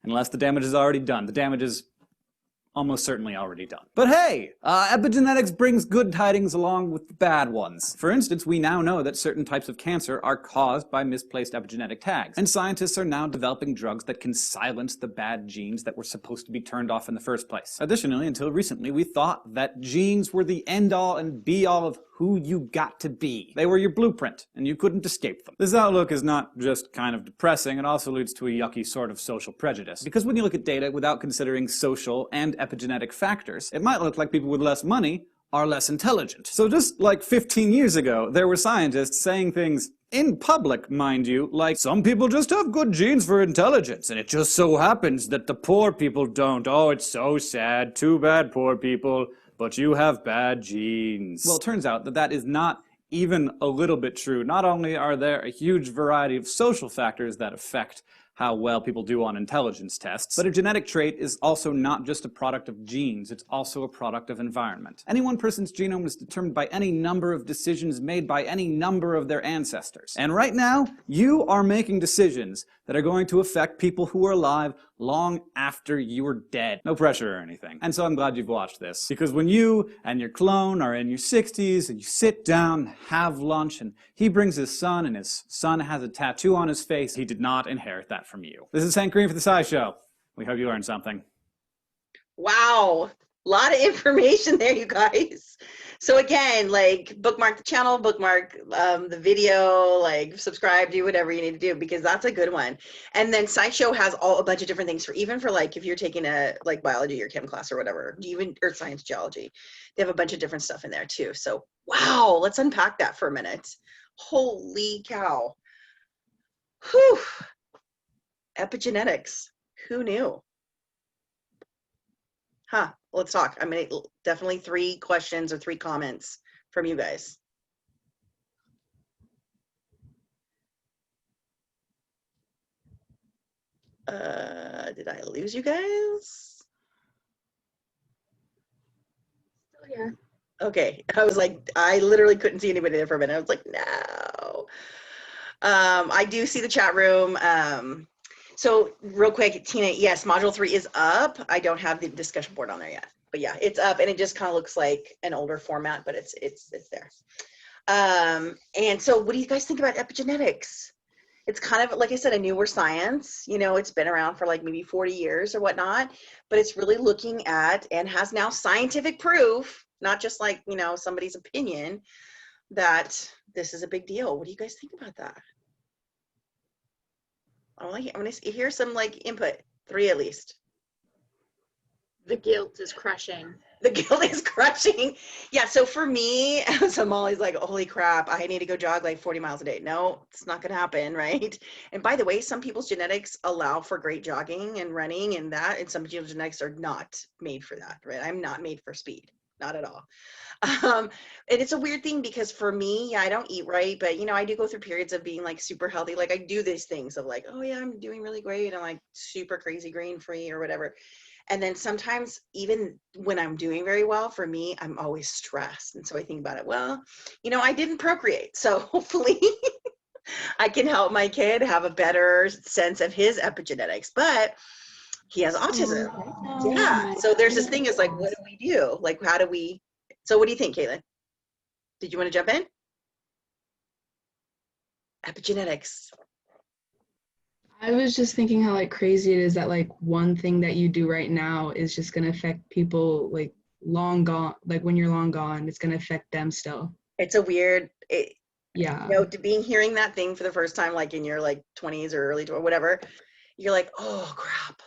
Unless the damage is already done. The damage is almost certainly already done. But hey, epigenetics brings good tidings along with the bad ones. For instance, we now know that certain types of cancer are caused by misplaced epigenetic tags, and scientists are now developing drugs that can silence the bad genes that were supposed to be turned off in the first place. Additionally, until recently, we thought that genes were the end-all and be-all of who you got to be. They were your blueprint, and you couldn't escape them. This outlook is not just kind of depressing, it also leads to a yucky sort of social prejudice. Because when you look at data without considering social and epigenetic factors, it might look like people with less money are less intelligent. So just like 15 years ago, there were scientists saying things in public, mind you, like, some people just have good genes for intelligence, and it just so happens that the poor people don't. Oh, it's so sad. Too bad, poor people. But you have bad genes. Well, it turns out that that is not even a little bit true. Not only are there a huge variety of social factors that affect how well people do on intelligence tests, but a genetic trait is also not just a product of genes, it's also a product of environment. Any one person's genome is determined by any number of decisions made by any number of their ancestors. And right now, you are making decisions that are going to affect people who are alive long after you are dead. No pressure or anything. And so I'm glad you've watched this, because when you and your clone are in your 60s and you sit down, have lunch, and he brings his son and his son has a tattoo on his face, he did not inherit that from you. This is Hank Green for The SciShow. We hope you learned something. Wow, a lot of information there, you guys. So again, like, bookmark the channel, bookmark the video, like, subscribe, do whatever you need to do, because that's a good one. And then SciShow has a bunch of different things for, even for, like, if you're taking a like biology or chem class or whatever, even earth science, geology, they have a bunch of different stuff in there too. So wow, let's unpack that for a minute. Holy cow. Whew. Epigenetics, who knew? Huh, let's talk. I mean, definitely 3 questions or 3 comments from you guys. Did I lose you guys? Still here. Okay, I was like, I literally couldn't see anybody there for a minute. I was like, no. I do see the chat room. So real quick, Tina, yes, module 3 is up. I don't have the discussion board on there yet, but yeah, it's up, and it just kind of looks like an older format, but it's there. And so what do you guys think about epigenetics? It's kind of, like I said, a newer science. You know, it's been around for like maybe 40 years or whatnot, but it's really looking at and has now scientific proof, not just like, you know, somebody's opinion, that this is a big deal. What do you guys think about that? I want to hear some like input, 3 at least. The guilt is crushing. The guilt is crushing. Yeah, so for me, so Molly's like, holy crap, I need to go jog like 40 miles a day. No, it's not going to happen, right? And by the way, some people's genetics allow for great jogging and running and that, and some people's genetics are not made for that, right? I'm not made for speed, not at all. And it's a weird thing because for me, yeah, I don't eat right, but you know, I do go through periods of being like super healthy. Like I do these things of like, oh yeah, I'm doing really great. I'm like super crazy grain free or whatever. And then sometimes even when I'm doing very well, for me, I'm always stressed. And so I think about it, well, you know, I didn't procreate. So hopefully I can help my kid have a better sense of his epigenetics, but he has autism. Yeah. So there's this thing is like, what do we do? Like, how do we, so what do you think, Caitlin? Did you want to jump in? Epigenetics. I was just thinking how like crazy it is that like one thing that you do right now is just going to affect people like long gone, like when you're long gone, it's going to affect them still. It's a weird, Yeah. you know, hearing that thing for the first time, like in your like 20s or early or whatever, you're like, oh crap.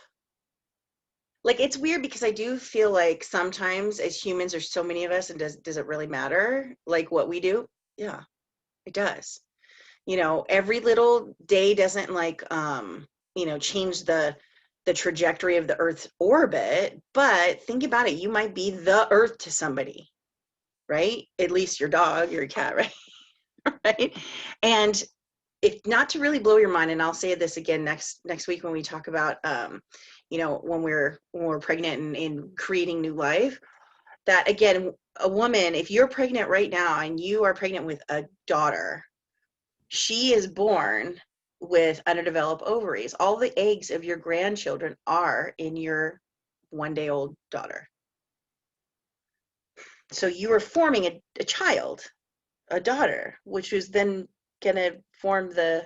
Like, it's weird because I do feel like sometimes as humans, there's so many of us, and does it really matter? Like what we do? Yeah. It does. You know, every little day doesn't like, you know, change the trajectory of the Earth's orbit, but think about it. You might be the Earth to somebody, right? At least your dog, your cat, right? Right? And if not to really blow your mind, and I'll say this again next week when we talk about, you know, when we're pregnant and creating new life, that again, a woman, if you're pregnant right now and you are pregnant with a daughter, she is born with underdeveloped ovaries. All the eggs of your grandchildren are in your 1 day old daughter. So you are forming a child, a daughter, which is then going to form the,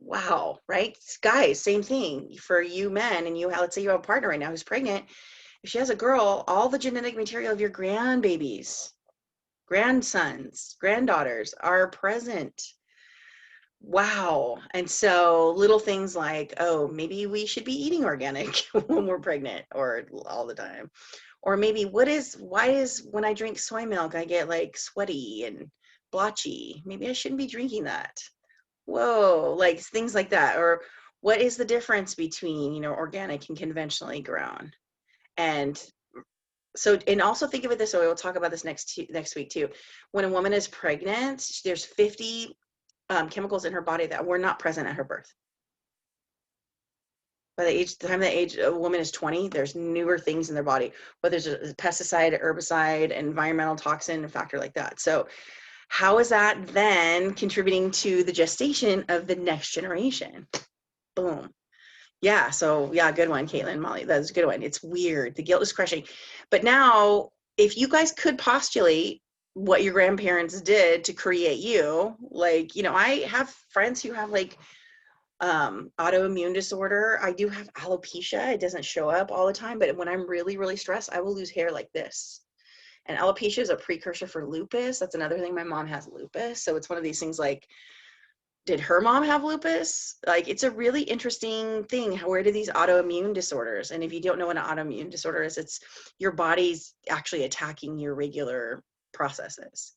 wow, right? Guys, same thing for you men. And you, let's say you have a partner right now who's pregnant. If she has a girl, all the genetic material of your grandbabies, grandsons, granddaughters are present. Wow. And so little things like, oh, maybe we should be eating organic when we're pregnant or all the time. Or maybe why is when I drink soy milk, I get like sweaty and blotchy? Maybe I shouldn't be drinking that. Whoa, like things like that. Or what is the difference between, you know, organic and conventionally grown? And so, and also think of it this way, we'll talk about this next week too. When a woman is pregnant, there's 50 chemicals in her body that were not present at her birth. By the time a woman is 20, there's newer things in their body, whether it's a pesticide, herbicide, environmental toxin, a factor like that. So how is that then contributing to the gestation of the next generation? Boom. Yeah, so yeah, good one, Caitlin, Molly, that's a good one. It's weird. The guilt is crushing. But now, if you guys could postulate what your grandparents did to create you, like, you know, I have friends who have like autoimmune disorder. I do have alopecia. It doesn't show up all the time, but when I'm really, really stressed, I will lose hair like this. And alopecia is a precursor for lupus. That's another thing. My mom has lupus. So it's one of these things like, did her mom have lupus? Like, it's a really interesting thing. Where do these autoimmune disorders? And if you don't know what an autoimmune disorder is, it's your body's actually attacking your regular processes.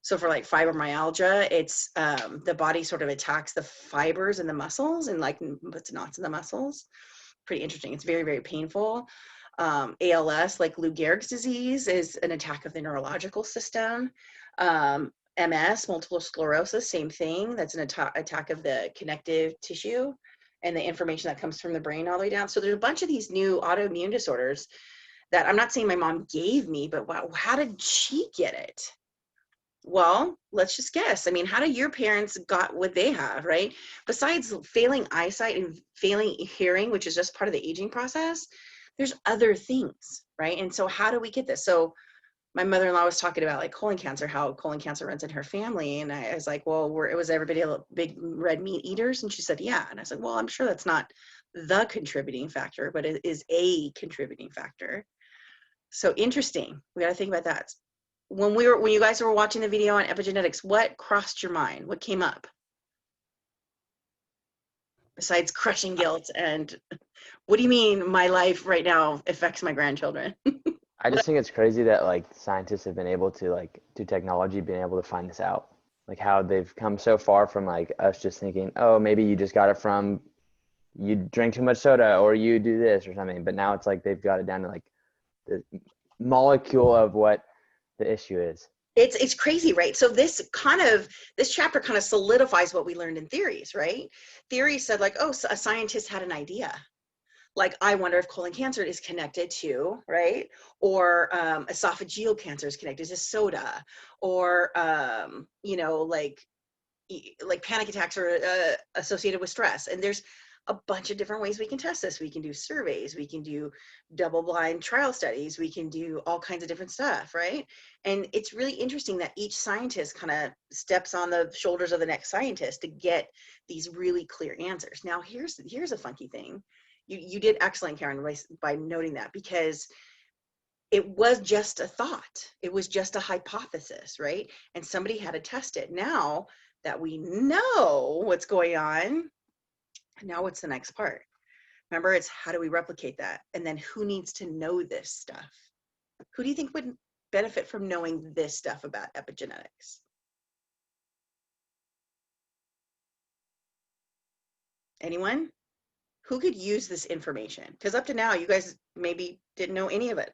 So for like fibromyalgia, it's the body sort of attacks the fibers in the muscles and like puts knots in the muscles. Pretty interesting. It's very, very painful. ALS, like Lou Gehrig's disease, is an attack of the neurological system. MS, multiple sclerosis, same thing. That's an attack of the connective tissue and the information that comes from the brain all the way down. So there's a bunch of these new autoimmune disorders that I'm not saying my mom gave me, but wow, how did she get it? Well, let's just guess. I mean, how do your parents got what they have, right? Besides failing eyesight and failing hearing, which is just part of the aging process, there's other things, right? And so how do we get this? So my mother-in-law was talking about like colon cancer, how colon cancer runs in her family. And I was like, well, was everybody a big red meat eaters? And she said, yeah. And I said, well, I'm sure that's not the contributing factor, but it is a contributing factor. So interesting. We got to think about that. When you guys were watching the video on epigenetics, what crossed your mind? What came up? Besides crushing guilt and what do you mean my life right now affects my grandchildren? I just think it's crazy that like scientists have been able to like through technology been able to find this out. Like how they've come so far from like us just thinking, oh, maybe you just got it from you drink too much soda or you do this or something. But now it's like they've got it down to like the molecule of what the issue is. It's crazy, right? So this chapter kind of solidifies what we learned in theories, right? Theory said like, oh, so a scientist had an idea. Like, I wonder if colon cancer is connected to, right? Or esophageal cancer is connected to soda, or you know, like panic attacks are associated with stress. And there's a bunch of different ways we can test this. We can do surveys, we can do double-blind trial studies, we can do all kinds of different stuff, right? And it's really interesting that each scientist kind of steps on the shoulders of the next scientist to get these really clear answers. Now, here's a funky thing. You did excellent, Karen, by noting that, because it was just a thought. It was just a hypothesis, right? And somebody had to test it. Now that we know what's going on, now what's the next part? Remember, it's how do we replicate that? And then who needs to know this stuff? Who do you think would benefit from knowing this stuff about epigenetics? Anyone? Who could use this information? Because up to now, you guys maybe didn't know any of it.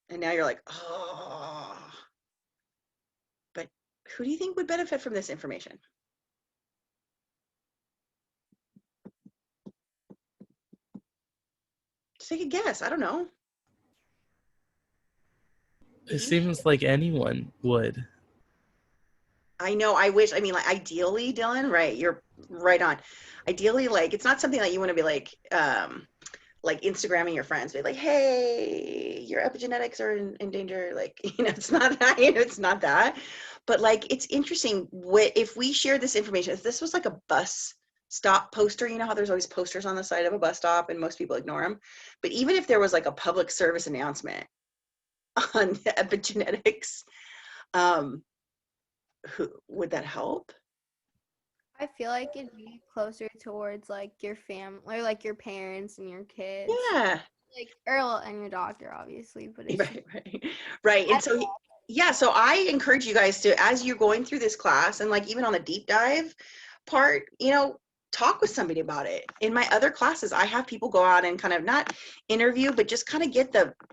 And now you're like, oh, but who do you think would benefit from this information? Just take a guess. I don't know. It seems like anyone would. I know. I wish. I mean, like ideally, Dylan, right? You're right on. Ideally, like it's not something that you want to be like Instagramming your friends, be like, "Hey, your epigenetics are in danger." Like, it's not that. It's not that. But like, it's interesting. If we share this information, if this was like a bus stop poster, you know how there's always posters on the side of a bus stop, and most people ignore them. But even if there was like a public service announcement on the epigenetics, who would that help? I feel like it'd be closer towards like your family or like your parents and your kids. Yeah. Like Earl and your doctor, obviously, but it's Right. And so, yeah, so I encourage you guys to, as you're going through this class and like even on the deep dive part, talk with somebody about it. In my other classes, I have people go out and kind of not interview, but just kind of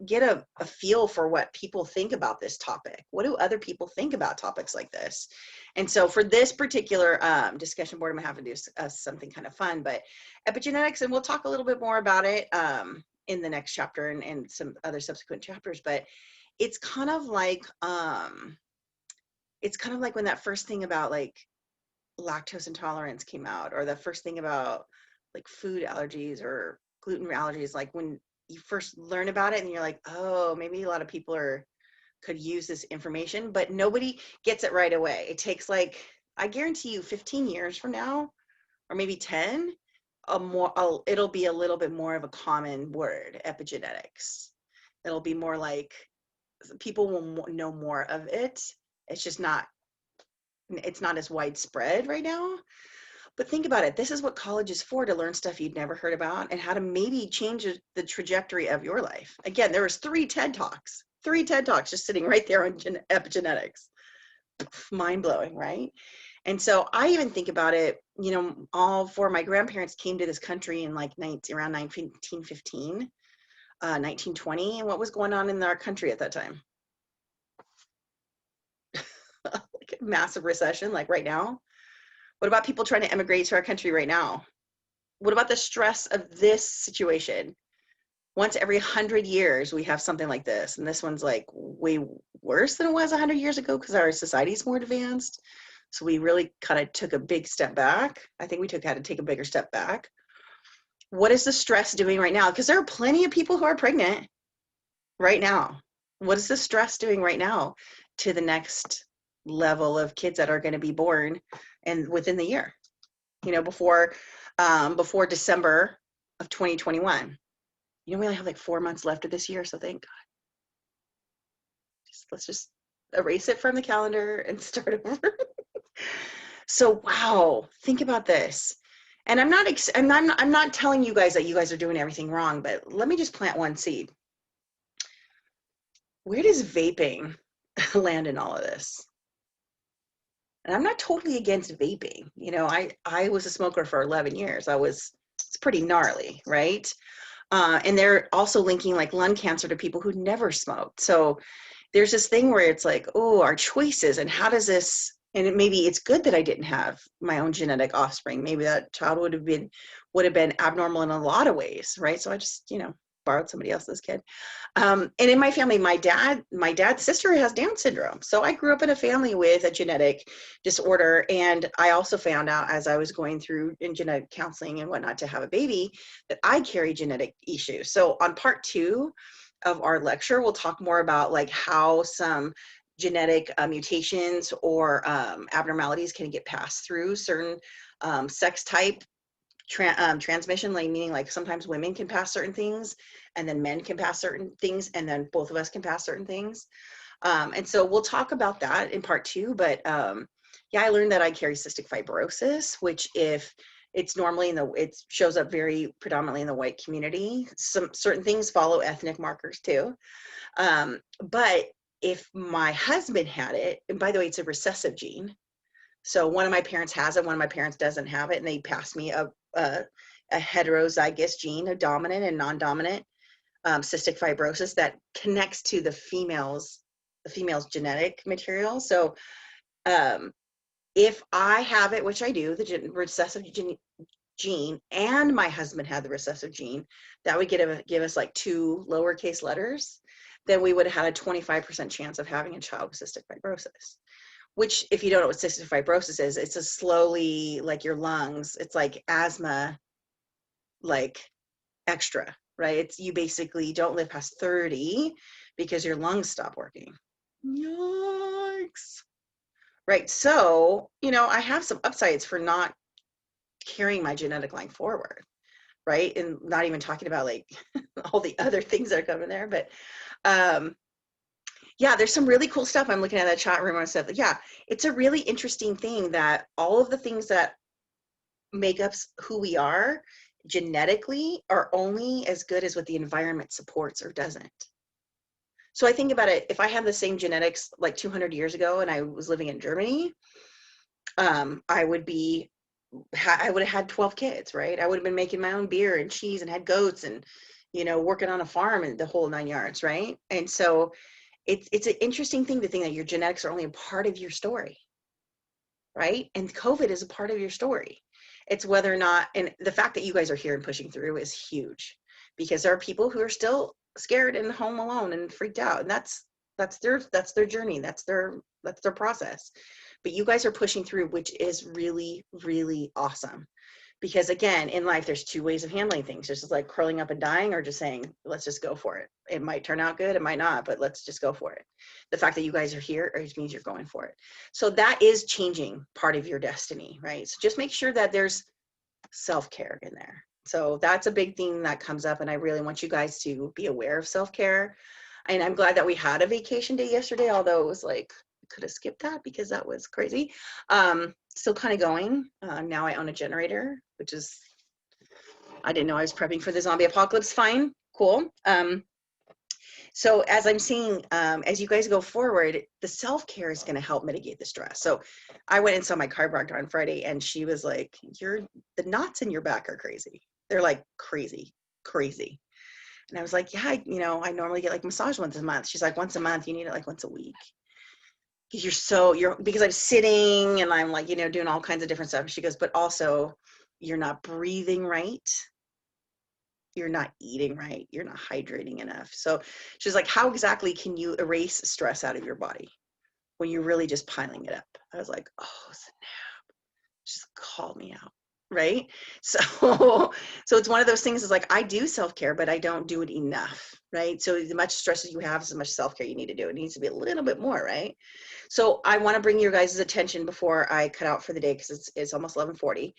get a feel for what people think about this topic. What do other people think about topics like this? And so for this particular discussion board, I'm gonna have to do something kind of fun, but epigenetics, and we'll talk a little bit more about it in the next chapter and some other subsequent chapters, but it's kind of like when that first thing about like lactose intolerance came out, or the first thing about like food allergies or gluten allergies, like when you first learn about it and you're like, oh, maybe a lot of people could use this information, but nobody gets it right away. It takes like, I guarantee you 15 years from now, or maybe 10, it'll be a little bit more of a common word, epigenetics. It'll be more like people will know more of it. It's not as widespread right now. But think about it. This is what college is for, to learn stuff you'd never heard about and how to maybe change the trajectory of your life. Again, there was 3 TED Talks just sitting right there on epigenetics. Mind-blowing, right? And so I even think about it, all 4 of my grandparents came to this country in like around 1915, 1920. And what was going on in our country at that time? Like a massive recession, like right now. What about people trying to emigrate to our country right now? What about the stress of this situation? Once every 100 years, we have something like this. And this one's like way worse than it was 100 years ago because our society is more advanced. So we really kind of took a big step back. I think we had to take a bigger step back. What is the stress doing right now? Because there are plenty of people who are pregnant right now. What is the stress doing right now to the next level of kids that are going to be born and within the year, before December of 2021? We only have like 4 months left of this year, so thank God. Let's just erase it from the calendar and start over. So wow, think about this. And I'm not telling you guys that you guys are doing everything wrong, but let me just plant one seed. Where does vaping land in all of this? And I'm not totally against vaping. I was a smoker for 11 years. It's pretty gnarly, right? And they're also linking like lung cancer to people who never smoked. So there's this thing where it's like, oh, our choices, and how does this, and maybe it's good that I didn't have my own genetic offspring. Maybe that child would have been abnormal in a lot of ways, right? So I just, borrowed somebody else's kid. And in my family, my dad's sister has Down syndrome. So I grew up in a family with a genetic disorder. And I also found out as I was going through in genetic counseling and whatnot to have a baby, that I carry genetic issues. So on part 2 of our lecture, we'll talk more about like how some genetic mutations or abnormalities can get passed through certain sex type transmission, like meaning like sometimes women can pass certain things and then men can pass certain things and then both of us can pass certain things. And so we'll talk about that in part 2, but yeah, I learned that I carry cystic fibrosis, which if it's normally it shows up very predominantly in the white community. Some certain things follow ethnic markers too. But if my husband had it, and by the way, it's a recessive gene. So one of my parents has it, one of my parents doesn't have it, and they passed me a heterozygous gene, a dominant and non-dominant cystic fibrosis that connects to the female's genetic material. So if I have it, which I do, the recessive gene, and my husband had the recessive gene, that would give us like 2 lowercase letters, then we would have had a 25% chance of having a child with cystic fibrosis. Which, if you don't know what cystic fibrosis is, it's a slowly, like your lungs, it's like asthma, like extra, right? It's, you basically don't live past 30 because your lungs stop working. Yikes. Right. So, I have some upsides for not carrying my genetic line forward, right? And not even talking about like all the other things that are coming there, but yeah, there's some really cool stuff. I'm looking at that chat room and stuff. Yeah, it's a really interesting thing that all of the things that make us who we are genetically are only as good as what the environment supports or doesn't. So I think about it, if I had the same genetics like 200 years ago and I was living in Germany, I would have had 12 kids, right? I would have been making my own beer and cheese and had goats and, working on a farm and the whole 9 yards, right? And so it's an interesting thing to think that your genetics are only a part of your story, right? And COVID is a part of your story. It's whether or not, and the fact that you guys are here and pushing through is huge, because there are people who are still scared and home alone and freaked out, and that's their journey, that's their process. But you guys are pushing through, which is really, really awesome. Because again, in life, there's 2 ways of handling things. There's just like curling up and dying, or just saying, let's just go for it. It might turn out good, it might not, but let's just go for it. The fact that you guys are here means you're going for it. So that is changing part of your destiny, right? So just make sure that there's self-care in there. So that's a big thing that comes up, and I really want you guys to be aware of self-care. And I'm glad that we had a vacation day yesterday, although it was like, could have skipped that because that was crazy. Still kind of going. Now I own a generator, which is, I didn't know I was prepping for the zombie apocalypse. Fine, cool. So as I'm seeing, as you guys go forward, the self-care is going to help mitigate the stress. So I went and saw my chiropractor on Friday, and she was like, the knots in your back are crazy. They're like crazy. And I was like, yeah, I normally get like massage once a month. She's like, once a month, you need it like once a week. Because I'm sitting and I'm like, doing all kinds of different stuff. She goes, but also you're not breathing right. You're not eating right. You're not hydrating enough. So she's like, how exactly can you erase stress out of your body when you're really just piling it up? I was like, oh, snap. Just call me out. Right. So it's one of those things, is like, I do self-care, but I don't do it enough. Right. So as much stress as you have, as much self-care you need to do. It needs to be a little bit more. Right. So I want to bring your guys' attention before I cut out for the day, because it's almost 11:40,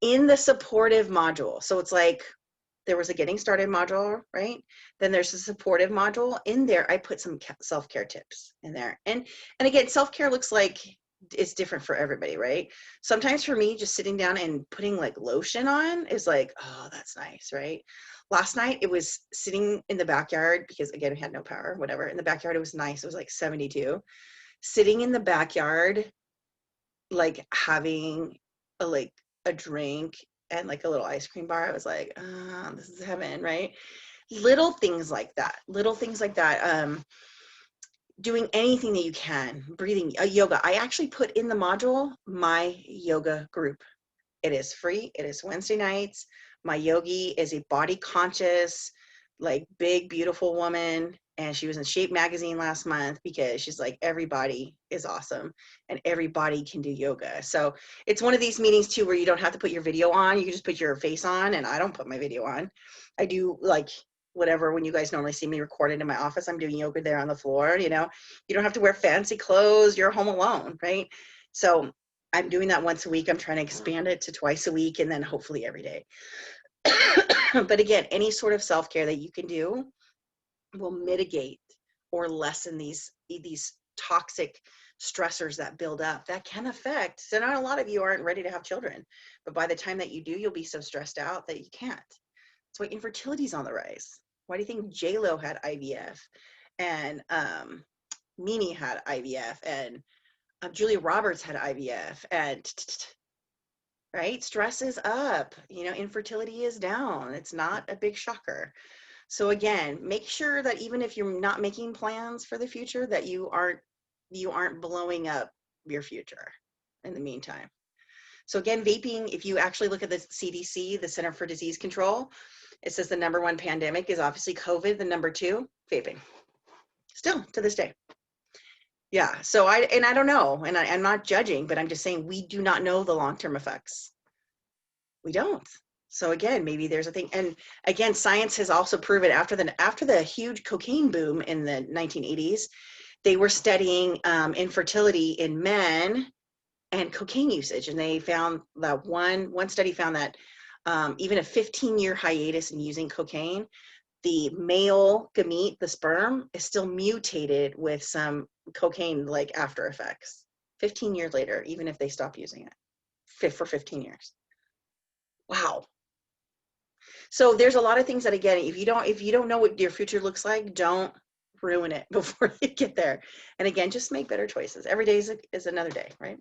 in the supportive module. So it's like, there was a getting started module, right? Then there's a supportive module. In there, I put some self-care tips in there. And again, self-care looks like it's different for everybody, right? Sometimes for me, just sitting down and putting like lotion on is like, oh, that's nice, right? Last night, it was sitting in the backyard, because again, we had no power, whatever. In the backyard, it was nice. It was like 72. Sitting in the backyard, like having a drink and like a little ice cream bar, I was like, this is heaven, right? Little things like that. Doing anything that you can, breathing, yoga. I actually put in the module my yoga group. It is free. It is Wednesday nights. My yogi is a body conscious, like big, beautiful woman. And she was in Shape magazine last month, because she's like, everybody is awesome and everybody can do yoga. So it's one of these meetings too, where you don't have to put your video on. You can just put your face on, and I don't put my video on. I do like whatever, when you guys normally see me recorded in my office, I'm doing yoga there on the floor. You don't have to wear fancy clothes. You're home alone, right? So I'm doing that once a week. I'm trying to expand it to twice a week, and then hopefully every day. But again, any sort of self-care that you can do will mitigate or lessen these toxic stressors that build up that can affect. So not a lot of you aren't ready to have children, but by the time that you do, you'll be so stressed out that you can't. That's why infertility's on the rise. Why do you think J-Lo had IVF, and Mimi had IVF, and Julia Roberts had IVF, and right, stress is up, infertility is down. It's not a big shocker. So again, make sure that even if you're not making plans for the future, that you aren't blowing up your future in the meantime. So again, vaping, if you actually look at the CDC, the Center for Disease Control, it says the number one pandemic is obviously COVID, the number two, vaping. Still to this day. Yeah, so I don't know, and I'm not judging, but I'm just saying we do not know the long-term effects. We don't. So again, maybe there's a thing. And again, science has also proven after the huge cocaine boom in the 1980s, they were studying infertility in men and cocaine usage. And they found that one study found that even a 15-year hiatus in using cocaine, the male gamete, the sperm, is still mutated with some cocaine like after effects 15 years later, even if they stop using it for 15 years. Wow. So there's a lot of things that, again, if you don't know what your future looks like, don't ruin it before you get there. And again, just make better choices. Every day is another day, right?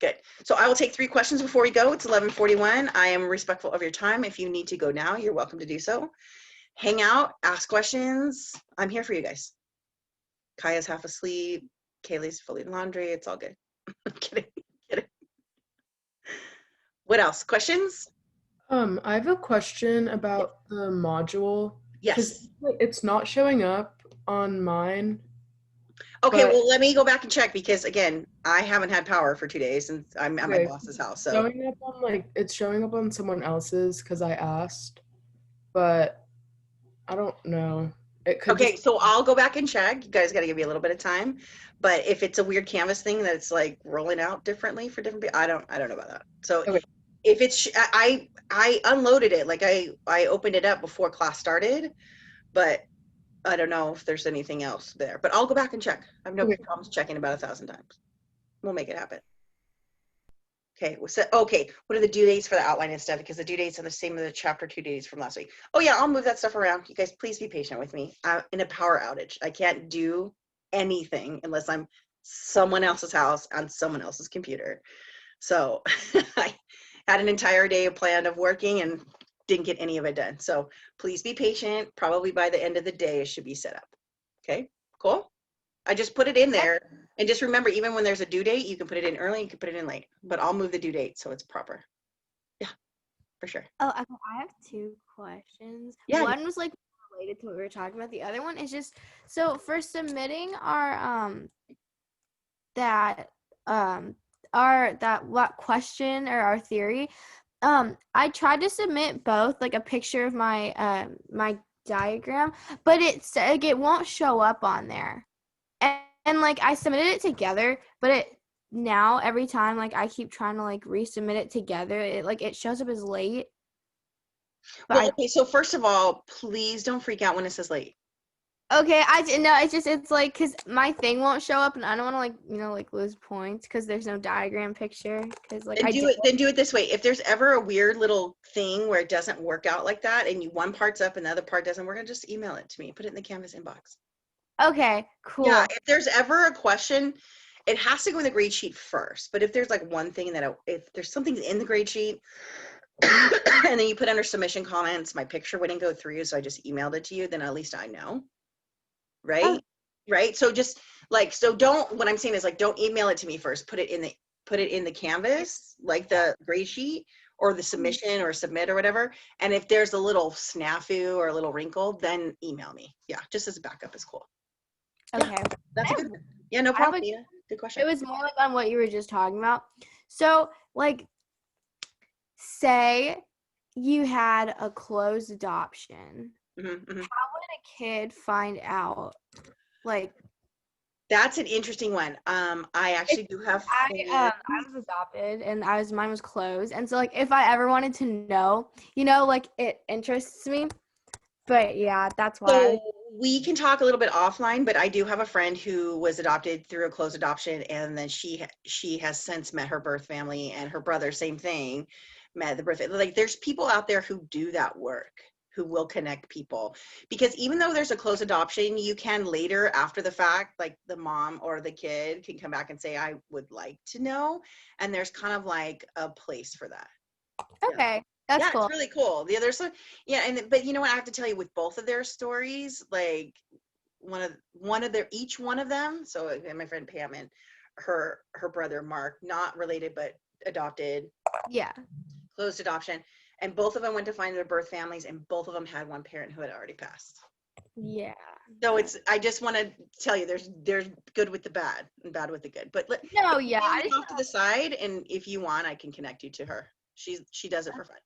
Good. So I will take 3 questions before we go. It's 11:41. I am respectful of your time. If you need to go now, you're welcome to do so. Hang out, ask questions. I'm here for you guys. Kaya's half asleep. Kaylee's folding laundry. It's all good. I'm kidding. What else? Questions? I have a question about the module. Yes. It's not showing up on mine. Okay, but well, let me go back and check because, again, I haven't had power for 2 days and I'm at my Okay. boss's house. So showing up on it's showing up on someone else's because I asked, but I don't know. It could okay, just so I'll go back and check. You guys got to give me a little bit of time. But if it's a weird Canvas thing that's like rolling out differently for different people, I don't know about that. So Okay. if it's I unloaded it, like I opened it up before class started, but I don't know if there's anything else there. But I'll go back and check. I have no Okay. problems checking about 1,000 times. We'll make it happen. Okay, okay, what are the due dates for the outline and stuff? Because the due dates are the same as the chapter 2 dates from last week. Oh yeah, I'll move that stuff around. You guys, please be patient with me. I'm in a power outage. I can't do anything unless I'm someone else's house on someone else's computer. So I had an entire day planned of working and didn't get any of it done. So please be patient. Probably by the end of the day, it should be set up. Okay, cool. I just put it in there. And just remember, even when there's a due date, you can put it in early, you can put it in late, but I'll move the due date so it's proper. Yeah, for sure. Oh, okay, I have 2 questions. Yeah. One was like related to what we were talking about. The other one is just so for submitting our what question or our theory. I tried to submit both, like a picture of my my diagram, but it won't show up on there. And like I submitted it together, but now every time like I keep trying to like resubmit it together, it shows up as late. Well, okay, so first of all, please don't freak out when it says late. Okay, it's like because my thing won't show up, and I don't want to like lose points because there's no diagram picture. Because like Then do it this way. If there's ever a weird little thing where it doesn't work out like that, and one part's up and the other part doesn't work, just email it to me. Put it in the Canvas inbox. Okay, cool. Yeah, if there's ever a question, it has to go in the grade sheet first. But if there's like one thing if there's something in the grade sheet, and then you put under submission comments, my picture wouldn't go through, so I just emailed it to you, then at least I know. Right? Oh. Right? So just what I'm saying is like don't email it to me first. Put it in the Canvas, like the grade sheet or the submission or submit or whatever. And if there's a little snafu or a little wrinkle, then email me. Yeah, just as a backup is cool. Okay. Yeah, that's a good one. Yeah, no problem. Nina. Good question. It was more like on what you were just talking about. So, like, say you had a closed adoption. Mm-hmm. How would a kid find out? Like, that's an interesting one. I actually do have. I was adopted, and mine was closed, and so like if I ever wanted to know, like it interests me. But yeah, that's why. So we can talk a little bit offline, but I do have a friend who was adopted through a closed adoption, and then she has since met her birth family, and her brother, same thing, met the birth. Like there's people out there who do that work. who will connect people. Because even though there's a closed adoption, you can later, after the fact, like the mom or the kid can come back and say, I would like to know. And there's kind of like a place for that. Okay, that's Yeah, cool. it's really cool. The others, yeah, but you know what? I have to tell you, with both of their stories, like each one of them. So my friend Pam and her brother Mark, not related but adopted, Yeah. closed adoption, and both of them went to find their birth families, and both of them had one parent who had already passed. Yeah. So I just want to tell you, there's good with the bad and bad with the good. But No, yeah. I leave it just, off to the side, and if you want, I can connect you to her. She does it for fun.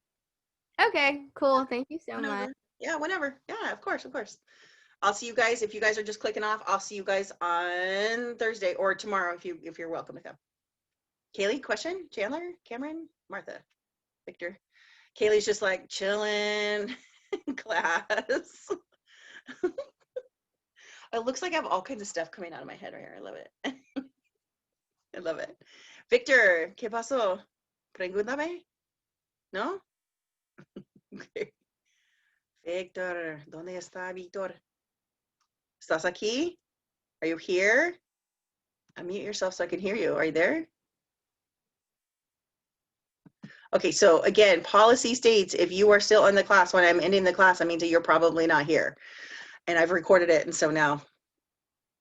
okay, cool. Thank you so much. Whenever. Yeah, whenever. Yeah, of course, of course. I'll see you guys. If you guys are just clicking off, I'll see you guys on Thursday or tomorrow if you're welcome to come. Kaylee, question? Chandler, Cameron, Martha, Victor. Kaylee's just like chilling in class. It looks like I have all kinds of stuff coming out of my head right here. I love it. I love it. Victor, ¿qué pasó? Pregúntame. ¿No? Okay. Victor, ¿dónde está Victor? ¿Estás aquí? Are you here? Unmute yourself so I can hear you. Are you there? Okay, so again, policy states if you are still in the class when I'm ending the class, that means that you're probably not here. And I've recorded it, and so now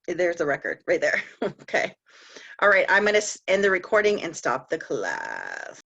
there's the record right there. Okay. All right, I'm going to end the recording and stop the class.